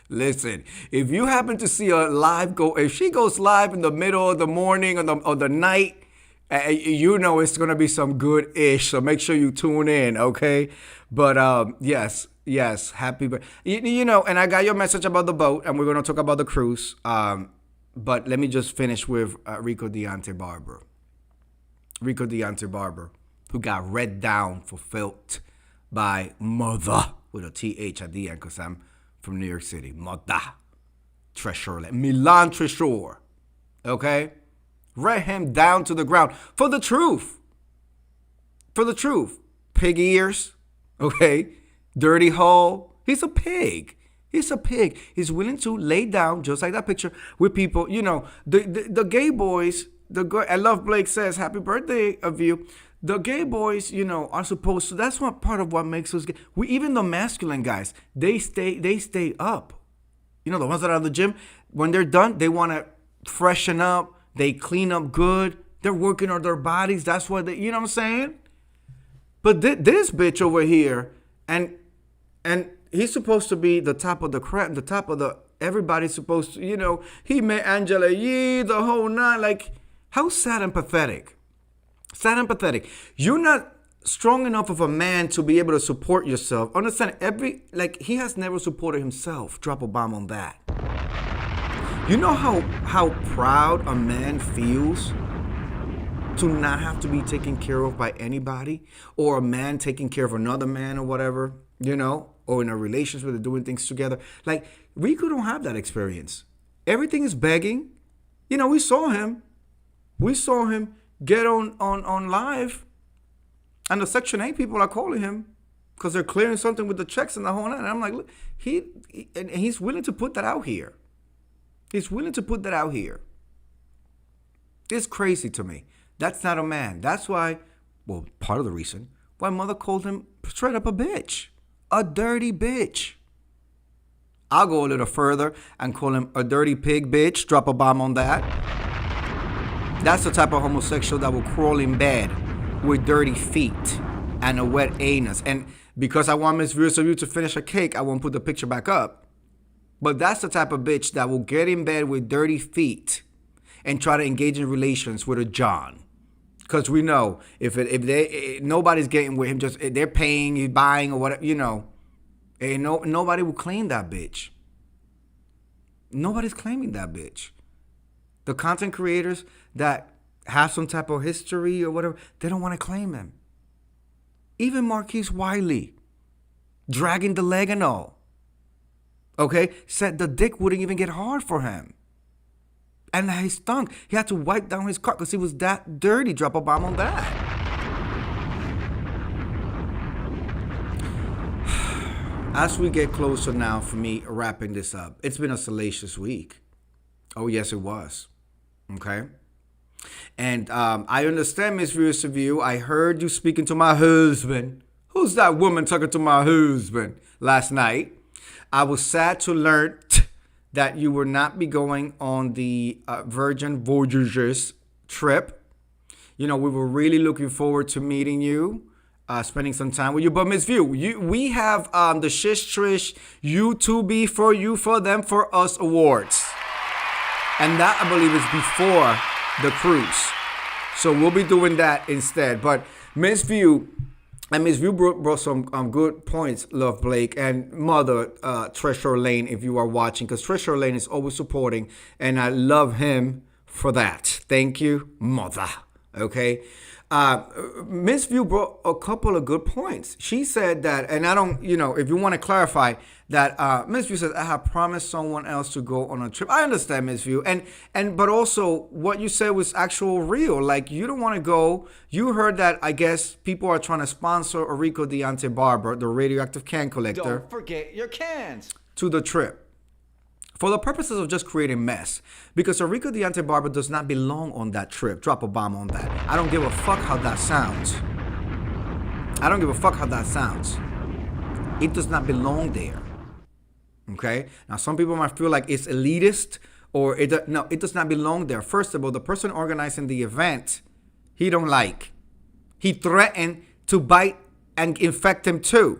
listen, if you happen to see a live if she goes live in the middle of the morning or the night, You know it's gonna be some good ish, so make sure you tune in, okay? But yes, happy birthday. You know, and I got your message about the boat, and we're gonna talk about the cruise. But let me just finish with Rico Deontay Barber. Rico Deontay Barber, who got read down for filth by Mother with a TH at the end, because I'm from New York City. Mother. Treasure. Milan Treasure. Okay? Read him down to the ground for the truth. For the truth. Pig ears. Okay? Dirty hole. He's a pig. He's a pig. He's willing to lay down, just like that picture, with people. You know, the gay boys, I love Blake says, happy birthday of you. The gay boys, you know, are supposed to, that's what part of what makes us gay. Even the masculine guys, they stay up. You know, the ones that are in the gym, when they're done, they want to freshen up. They clean up good. They're working on their bodies. That's what they, you know what I'm saying? But this bitch over here, and he's supposed to be the top of the crap, the top of the, everybody's supposed to, you know, he met Angela Yee, the whole nine. Like, how sad and pathetic. Sad and pathetic. You're not strong enough of a man to be able to support yourself. Understand, he has never supported himself. Drop a bomb on that. You know how proud a man feels to not have to be taken care of by anybody, or a man taking care of another man or whatever, you know, or in a relationship where they're doing things together. Like, Rico don't have that experience. Everything is begging. You know, we saw him get on live, and the Section 8 people are calling him because they're clearing something with the checks and the whole night. And I'm like, look, he's willing to put that out here. He's willing to put that out here. It's crazy to me. That's not a man. That's why, well, part of the reason why Mother called him straight up a bitch. A dirty bitch. I'll go a little further and call him a dirty pig bitch. Drop a bomb on that. That's the type of homosexual that will crawl in bed with dirty feet and a wet anus. And because I want Miss Viewers of You to finish her cake, I won't put the picture back up. But that's the type of bitch that will get in bed with dirty feet and try to engage in relations with a John. Because we know if nobody's getting with him, just they're paying, he's buying or whatever, you know, nobody will claim that bitch. Nobody's claiming that bitch. The content creators that have some type of history or whatever, they don't want to claim him. Even Marquise Wiley, dragging the leg and all. Okay, said the dick wouldn't even get hard for him. And he stunk. He had to wipe down his cock because he was that dirty. Drop a bomb on that. As we get closer now for me wrapping this up, it's been a salacious week. Oh, yes, it was. Okay. And I understand, Miss Viewers of You. I heard you speaking to my husband. Who's that woman talking to my husband last night? I was sad to learn that you will not be going on the Virgin Voyages trip. You know, we were really looking forward to meeting you, spending some time with you. But Miss View, we have the Shish Trish U2B for you, for them, for us awards. And that, I believe, is before the cruise. So we'll be doing that instead. But Miss View... And Ms. View brought some good points, Love Blake, and Mother Treasure Lane, if you are watching, because Treasure Lane is always supporting, and I love him for that. Thank you, Mother. Okay? Ms. View brought a couple of good points. She said that, and I don't, you know, if you want to clarify, that Ms. View says, I have promised someone else to go on a trip. I understand, Ms. View. But also, what you said was actual real. Like, you don't want to go. You heard that, I guess, people are trying to sponsor Rico Deontay Barber, the radioactive can collector. Don't forget your cans. To the trip. For the purposes of just creating mess. Because Rico Deontay Barber does not belong on that trip. Drop a bomb on that. I don't give a fuck how that sounds. I don't give a fuck how that sounds. It does not belong there. Okay? Now, some people might feel like it's elitist, or no, it does not belong there. First of all, the person organizing the event, he don't like. He threatened to bite and infect him too.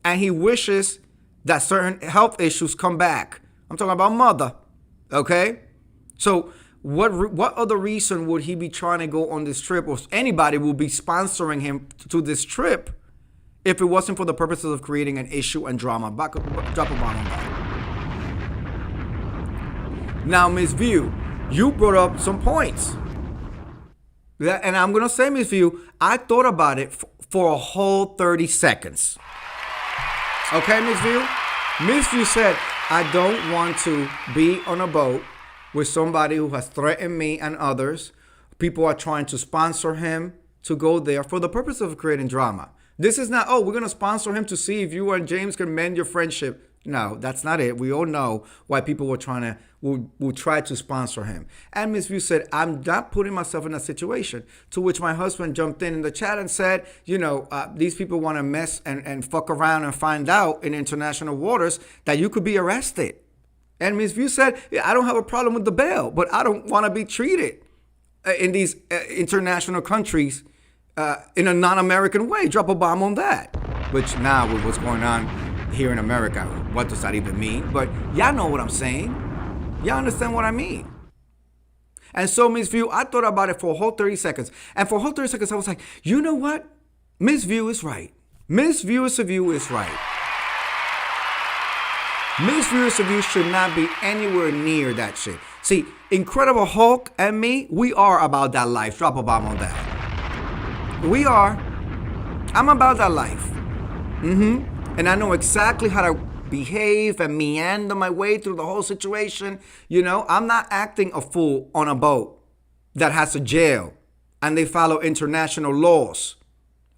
And he wishes that certain health issues come back. I'm talking about Mother. Okay? So what other reason would he be trying to go on this trip, or anybody will be sponsoring him to this trip if it wasn't for the purposes of creating an issue and drama? Drop a bomb on that. Now, Miss View, you brought up some points. And I'm going to say, Miss View, I thought about it for a whole 30 seconds. Okay, Miss View? Miss View said, I don't want to be on a boat with somebody who has threatened me and others. People are trying to sponsor him to go there for the purpose of creating drama. This is not, oh, we're going to sponsor him to see if you and James can mend your friendship. No, that's not it. We all know why people will try to sponsor him. And Miss View said, I'm not putting myself in a situation. To which my husband jumped in the chat and said, these people want to mess and fuck around and find out in international waters that you could be arrested. And Miss View said, yeah, I don't have a problem with the bail, but I don't want to be treated in these international countries in a non-American way. Drop a bomb on that. Which now with what's going on here in America, what does that even mean? But y'all know what I'm saying. Y'all understand what I mean. And so, Miss View, I thought about it for a whole 30 seconds. And for a whole 30 seconds, I was like, you know what? Miss View is right. Miss View is right. Miss View should not be anywhere near that shit. See, Incredible Hulk and me, we are about that life. Drop a bomb on that. We are. I'm about that life. And I know exactly how to behave and meander my way through the whole situation. I'm not acting a fool on a boat that has a jail and they follow international laws.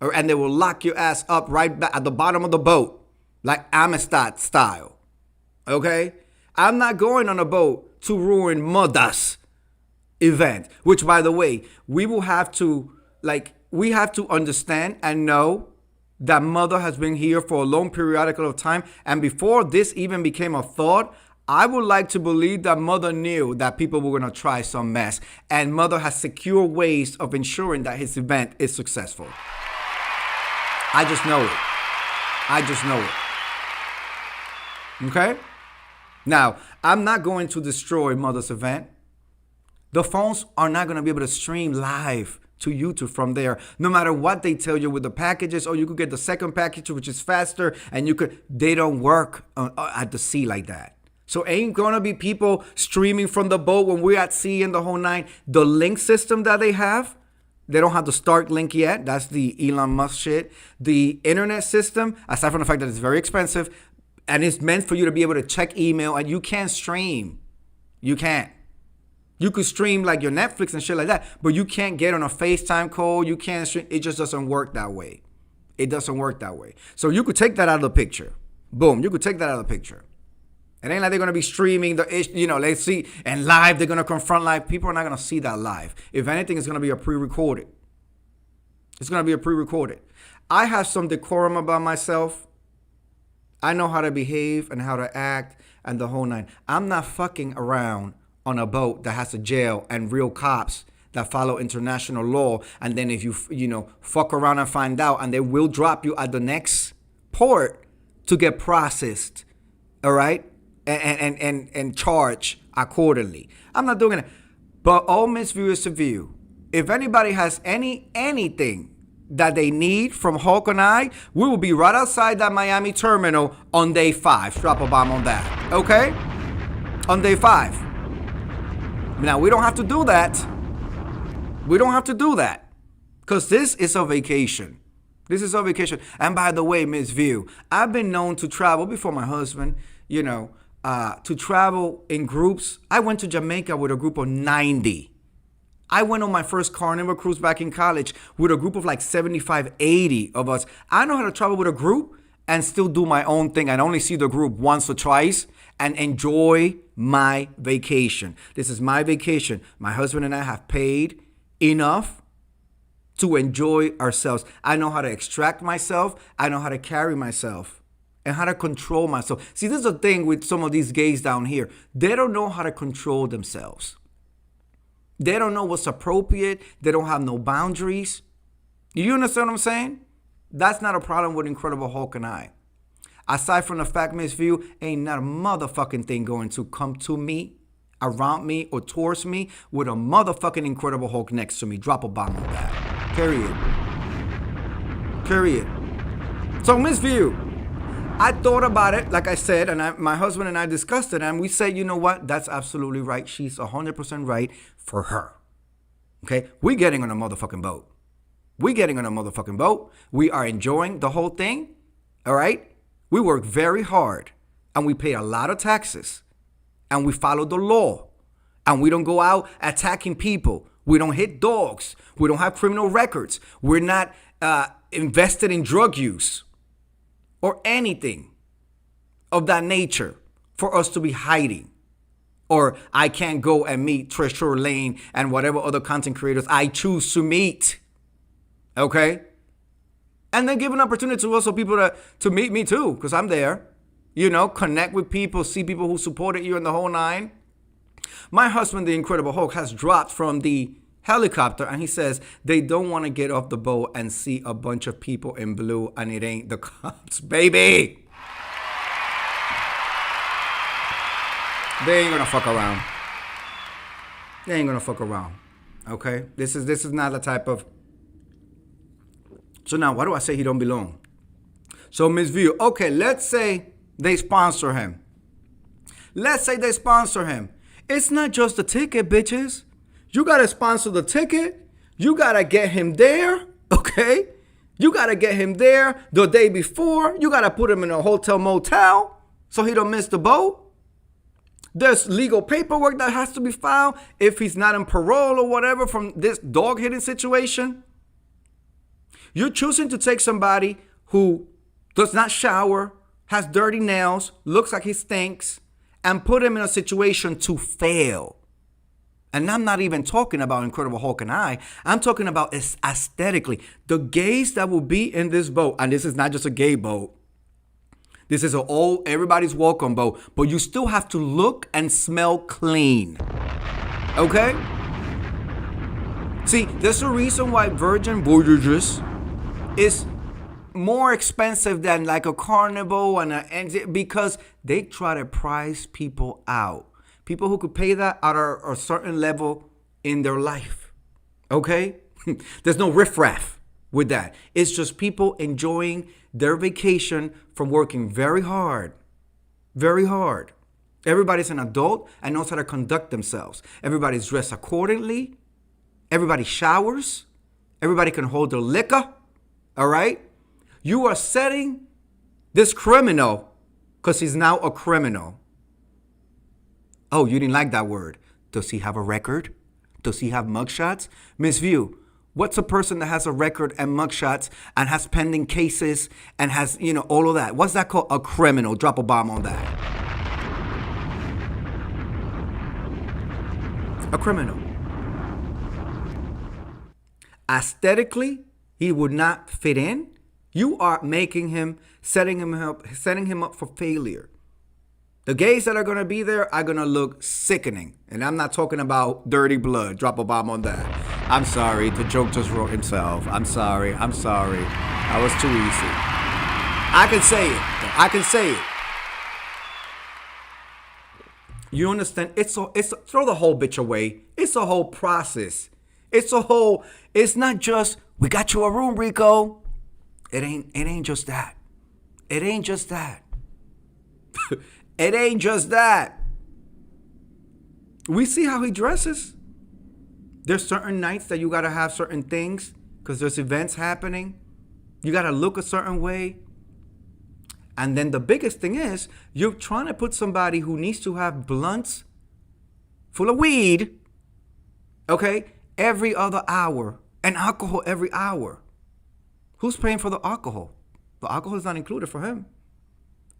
And they will lock your ass up right back at the bottom of the boat, like Amistad style. Okay? I'm not going on a boat to ruin Mother's event, which, by the way, we have to understand and know that Mother has been here for a long periodical of time. And before this even became a thought, I would like to believe that Mother knew that people were going to try some mess. And Mother has secure ways of ensuring that his event is successful. I just know it. Okay? Now, I'm not going to destroy Mother's event. The phones are not going to be able to stream live to YouTube from there, no matter what they tell you with the packages. Or you could get the second package, which is faster, and they don't work at the sea like that. So ain't gonna be people streaming from the boat when we're at sea in the whole nine. The link system that they have, they don't have the Start link yet. That's the Elon Musk shit. The internet system, aside from the fact that it's very expensive, and it's meant for you to be able to check email, and you can't stream. You can't. You could stream like your Netflix and shit like that, but you can't get on a FaceTime call. You can't stream. It just doesn't work that way. It doesn't work that way. So you could take that out of the picture. Boom. You could take that out of the picture. It ain't like they're going to be streaming let's see, and live, they're going to confront live. People are not going to see that live. If anything, it's going to be a pre-recorded. It's going to be a pre-recorded. I have some decorum about myself. I know how to behave and how to act and the whole nine. I'm not fucking around on a boat that has a jail and real cops that follow international law. And then if you fuck around and find out, and they will drop you at the next port to get processed. All right? And charge accordingly. I'm not doing it. But all Miss View is to view. If anybody has anything that they need from Hulk and I, we will be right outside that Miami terminal on day 5. Drop a bomb on that. Okay? On day 5. Now, we don't have to do that. We don't have to do that. Because this is a vacation. This is a vacation. And by the way, Miss View, I've been known to travel before my husband, to travel in groups. I went to Jamaica with a group of 90. I went on my first Carnival cruise back in college with a group of like 75, 80 of us. I know how to travel with a group and still do my own thing and only see the group once or twice and enjoy my vacation. This is my vacation. My husband and I have paid enough to enjoy ourselves. I know how to extract myself. I know how to carry myself and how to control myself. See, this is the thing with some of these gays down here. They don't know how to control themselves. They don't know what's appropriate. They don't have no boundaries. You understand what I'm saying? That's not a problem with Incredible Hulk and I. Aside from the fact, Miss View, ain't not a motherfucking thing going to come to me around me or towards me with a motherfucking Incredible Hulk next to me. Drop a bomb on that. Period. Period. So, Miss View, I thought about it, like I said, and my husband and I discussed it, and we said, you know what? That's absolutely right. She's 100% right for her. Okay? We're getting on a motherfucking boat. We're getting on a motherfucking boat. We are enjoying the whole thing. All right? We work very hard, and we pay a lot of taxes, and we follow the law, and we don't go out attacking people. We don't hit dogs. We don't have criminal records. We're not invested in drug use or anything of that nature for us to be hiding. Or I can't go and meet Treasure Lane and whatever other content creators I choose to meet. Okay? And then give an opportunity to also people to meet me too, because I'm there. You know, connect with people, see people who supported you in the whole nine. My husband, the Incredible Hulk, has dropped from the helicopter and he says they don't want to get off the boat and see a bunch of people in blue and it ain't the cops, baby. They ain't gonna fuck around. They ain't gonna fuck around. Okay? This is not the type of. So now why do I say he don't belong? So Miss View, okay, let's say they sponsor him. Let's say they sponsor him. It's not just the ticket, bitches. You got to sponsor the ticket. You got to get him there, okay? You got to get him there the day before. You got to put him in a hotel motel so he don't miss the boat. There's legal paperwork that has to be filed if he's not in parole or whatever from this dog hitting situation. You're choosing to take somebody who does not shower, has dirty nails, looks like he stinks, and put him in a situation to fail. And I'm not even talking about Incredible Hulk and I'm talking about aesthetically. The gays that will be in this boat, and this is not just a gay boat. This is everybody's welcome boat. But you still have to look and smell clean. Okay? See, there's a reason why Virgin Voyages is more expensive than like a Carnival and because they try to price people out. People who could pay that at a certain level in their life. Okay? There's no riffraff with that. It's just people enjoying their vacation from working very hard. Very hard. Everybody's an adult and knows how to conduct themselves. Everybody's dressed accordingly. Everybody showers. Everybody can hold their liquor. All right? You are setting this criminal because he's now a criminal. Oh, you didn't like that word. Does he have a record? Does he have mugshots? Miss View, what's a person that has a record and mugshots and has pending cases and has, all of that? What's that called? A criminal. Drop a bomb on that. A criminal. Aesthetically, he would not fit in. You are making him, setting him up for failure. The gays that are going to be there are going to look sickening. And I'm not talking about dirty blood. Drop a bomb on that. I'm sorry. The joke just wrote himself. I'm sorry. That was too easy. I can say it. You understand? It's throw the whole bitch away. It's a whole process. It's not just, we got you a room, Rico. It ain't just that. It ain't just that. It ain't just that. We see how he dresses. There's certain nights that you got to have certain things because there's events happening. You got to look a certain way. And then the biggest thing is you're trying to put somebody who needs to have blunts full of weed, okay, every other hour and alcohol every hour. Who's paying for the alcohol? The alcohol is not included for him.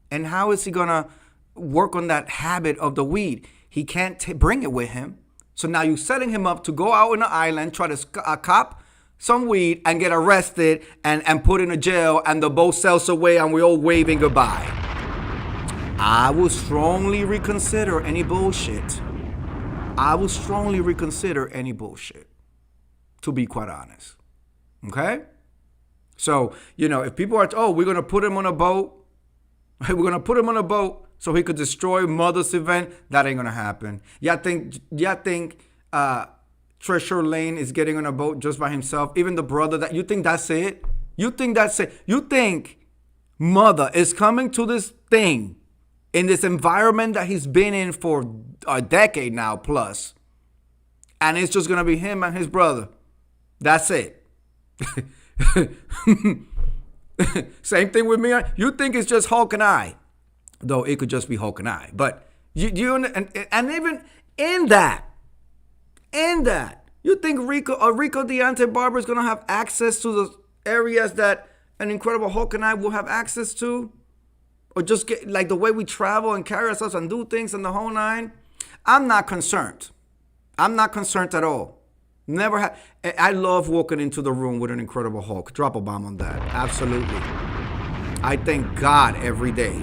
And how is he going to work on that habit of the weed? He can't bring it with him. So now you're setting him up to go out on the island, try to cop some weed and get arrested and put in a jail and the boat sails away and we're all waving goodbye. I will strongly reconsider any bullshit. To be quite honest. Okay? So, if people are, we're going to put him on a boat. We're going to put him on a boat so he could destroy Mother's event? That ain't gonna happen. Y'all think Treasure Lane is getting on a boat just by himself? Even the brother that you think that's it? You think that's it? You think Mother is coming to this thing in this environment that he's been in for a decade now plus, and it's just gonna be him and his brother? That's it. Same thing with me. You think it's just Hulk and I, though it could just be Hulk and I. But you and even in that, you think Rico Deontay Barber is gonna have access to the areas that an Incredible Hulk and I will have access to, or just get like the way we travel and carry ourselves and do things and the whole nine? I'm not concerned. I'm not concerned at all. Never had. I love walking into the room with an Incredible Hulk. Drop a bomb on that. Absolutely. I thank God every day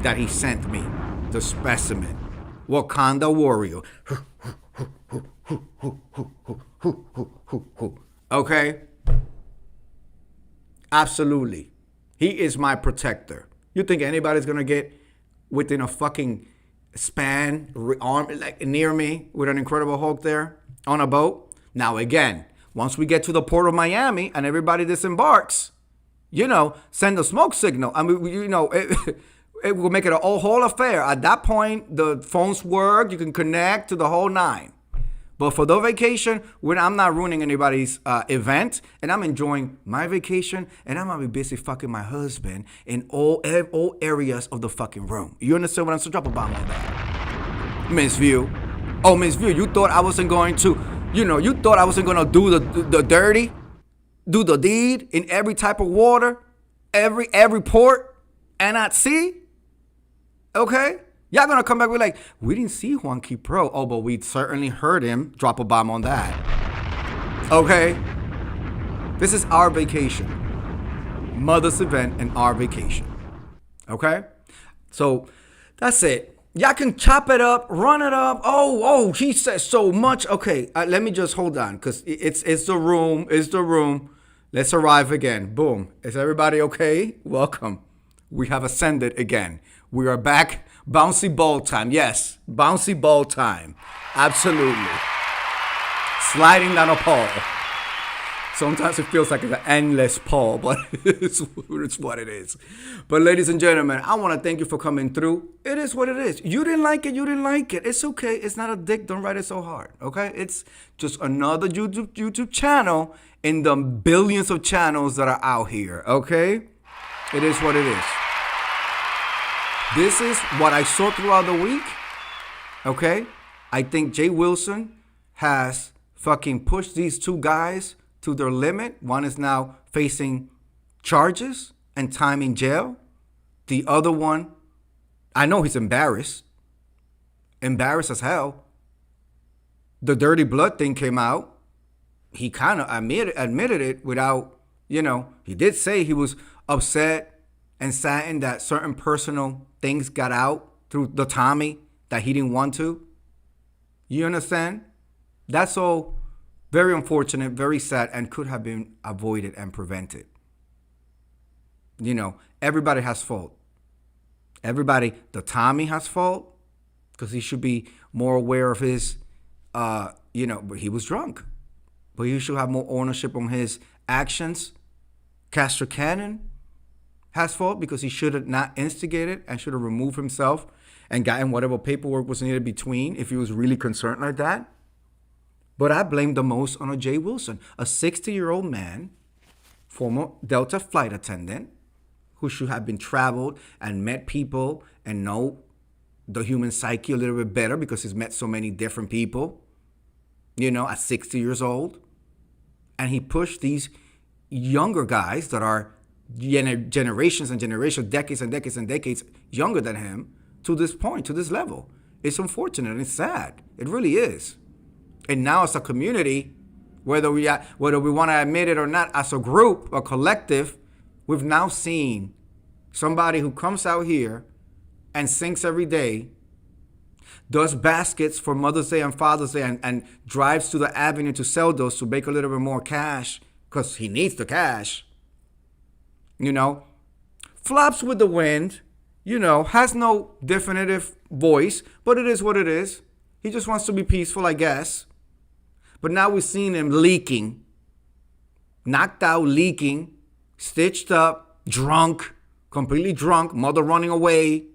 that he sent me the specimen. Wakanda warrior. Okay? Absolutely. He is my protector. You think anybody's going to get within a fucking span, arm, like near me with an Incredible Hulk there on a boat? Now, again, once we get to the port of Miami and everybody disembarks, send a smoke signal. I mean, it will make it a whole affair. At that point, the phones work. You can connect to the whole nine. But for the vacation, I'm not ruining anybody's event, and I'm enjoying my vacation, and I'm gonna be busy fucking my husband in all areas of the fucking room. You understand what I'm saying? Drop a bomb on that, Miss View. Oh, Miss View, you thought I wasn't going to, you thought I wasn't gonna do the dirty, do the deed in every type of water, every port, and at sea? Okay? Y'all gonna come back with like, we didn't see Juanki Pro. Oh, but we certainly heard him drop a bomb on that. Okay? This is our vacation. Mother's event and our vacation. Okay? So, that's it. Y'all can chop it up, run it up. Oh, he said so much. Okay, let me just hold on, because it's the room. It's the room. Let's arrive again. Boom. Is everybody okay? Welcome. We have ascended again. We are back. Bouncy ball time. Yes, bouncy ball time. Absolutely. Sliding down a pole. Sometimes it feels like it's an endless pole, but it's what it is. But ladies and gentlemen, I want to thank you for coming through. It is what it is. You didn't like it. You didn't like it. It's okay. It's not a dick. Don't write it so hard. Okay? It's just another YouTube channel in the billions of channels that are out here. Okay? It is what it is. This is what I saw throughout the week. Okay? I think Jay Wilson has fucking pushed these two guys to their limit. One is now facing charges and time in jail. The other one, I know he's embarrassed. Embarrassed as hell. The dirty blood thing came out. He kind of admitted it without, he did say he was upset and saddened that certain personal things got out through the Tommy that he didn't want to. You understand? That's all very unfortunate, very sad, and could have been avoided and prevented. Everybody has fault. Everybody, the Tommy has fault because he should be more aware of his, but he was drunk. But he should have more ownership on his actions. Castor Cannon has fault because he should have not instigated and should have removed himself and gotten whatever paperwork was needed between if he was really concerned like that. But I blame the most on a Jay Wilson, a 60-year-old man, former Delta flight attendant, who should have been traveled and met people and know the human psyche a little bit better because he's met so many different people, at 60 years old. And he pushed these younger guys that are generations and generations, decades and decades and decades younger than him to this point, to this level. It's unfortunate and it's sad. It really is. And now as a community, whether we want to admit it or not, as a group, a collective, we've now seen somebody who comes out here and sings every day, does baskets for Mother's Day and Father's Day and drives to the avenue to sell those to make a little bit more cash because he needs the cash. Flops with the wind, has no definitive voice, but it is what it is. He just wants to be peaceful, I guess. But now we're seeing him leaking, knocked out, leaking, stitched up, drunk, completely drunk, mother running away.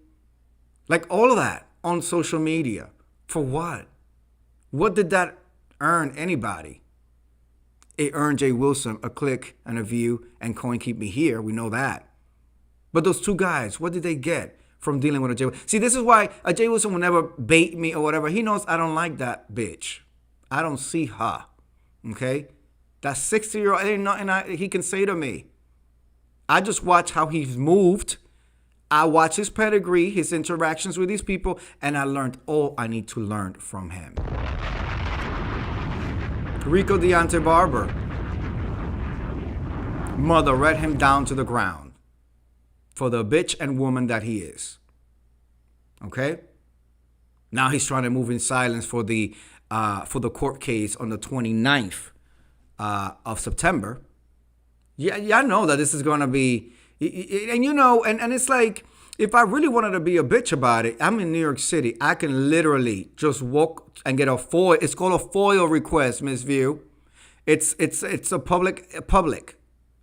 Like all of that on social media. For what? What did that earn anybody? It earned Jay Wilson a click and a view and Coin Keep Me Here. We know that. But those two guys, what did they get from dealing with a Jay Wilson? See, this is why a Jay Wilson will never bait me or whatever. He knows I don't like that bitch. I don't see her. Okay? That 60-year-old, ain't nothing he can say to me. I just watch how he's moved. I watch his pedigree, his interactions with these people, and I learned all I need to learn from him. Rico Deontay Barber. Mother read him down to the ground for the bitch and woman that he is. Okay? Now he's trying to move in silence for the court case on the 29th of September. Yeah, I know that this is going to be, and it's like, if I really wanted to be a bitch about it, I'm in New York City. I can literally just walk and get a FOIL. It's called a FOIL request, Miss View. It's a public.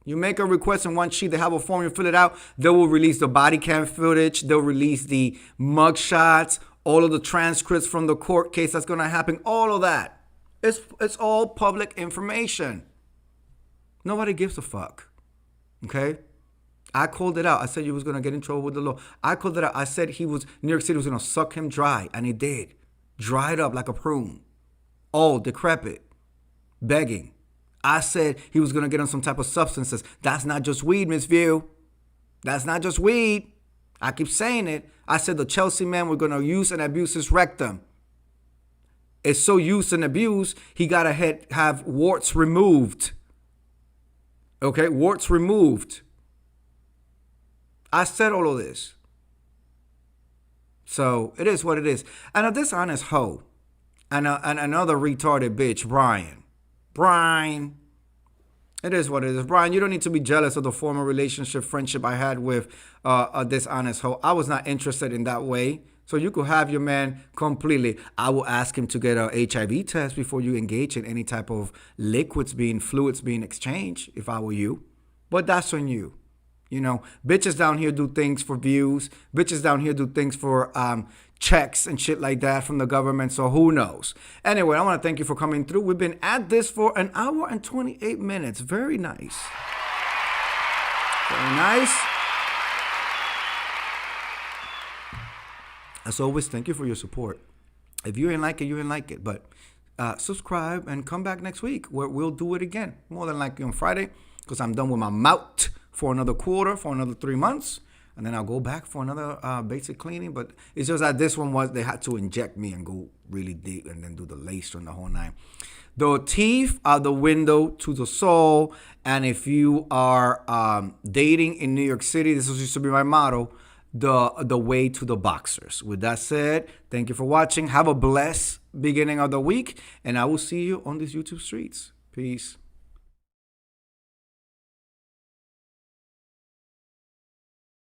You make a request on one sheet, they have a form, you fill it out. They will release the body cam footage. They'll release the mug shots, all of the transcripts from the court case that's going to happen, all of that. It's all public information. Nobody gives a fuck. Okay? I called it out. I said he was going to get in trouble with the law. I called it out. I said New York City was going to suck him dry, and he did. Dried up like a prune. Old, decrepit, begging. I said he was going to get on some type of substances. That's not just weed, Miss View. That's not just weed. I keep saying it. I said the Chelsea man were going to use and abuse his rectum. It's so used and abused, he got to have warts removed. Okay, warts removed. I said all of this. So it is what it is. And a dishonest hoe and another retarded bitch, Brian. It is what it is. Brian, you don't need to be jealous of the former friendship I had with a dishonest hoe. I was not interested in that way. So you could have your man completely. I will ask him to get a HIV test before you engage in any type of fluids being exchanged, if I were you. But that's on you. Bitches down here do things for views. Bitches down here do things for checks and shit like that from the government. So who knows? Anyway, I want to thank you for coming through. We've been at this for an hour and 28 minutes. Very nice. Very nice. As always, thank you for your support. If you ain't like it, you ain't like it. But subscribe and come back next week where we'll do it again. More than likely on Friday, because I'm done with my mouth for another quarter, for another 3 months. And then I'll go back for another basic cleaning. But it's just that this one they had to inject me and go really deep and then do the laser and the whole nine. The teeth are the window to the soul. And if you are dating in New York City, this used to be my motto, the way to the boxers. With that said, thank you for watching. Have a blessed beginning of the week. And I will see you on these YouTube streets. Peace.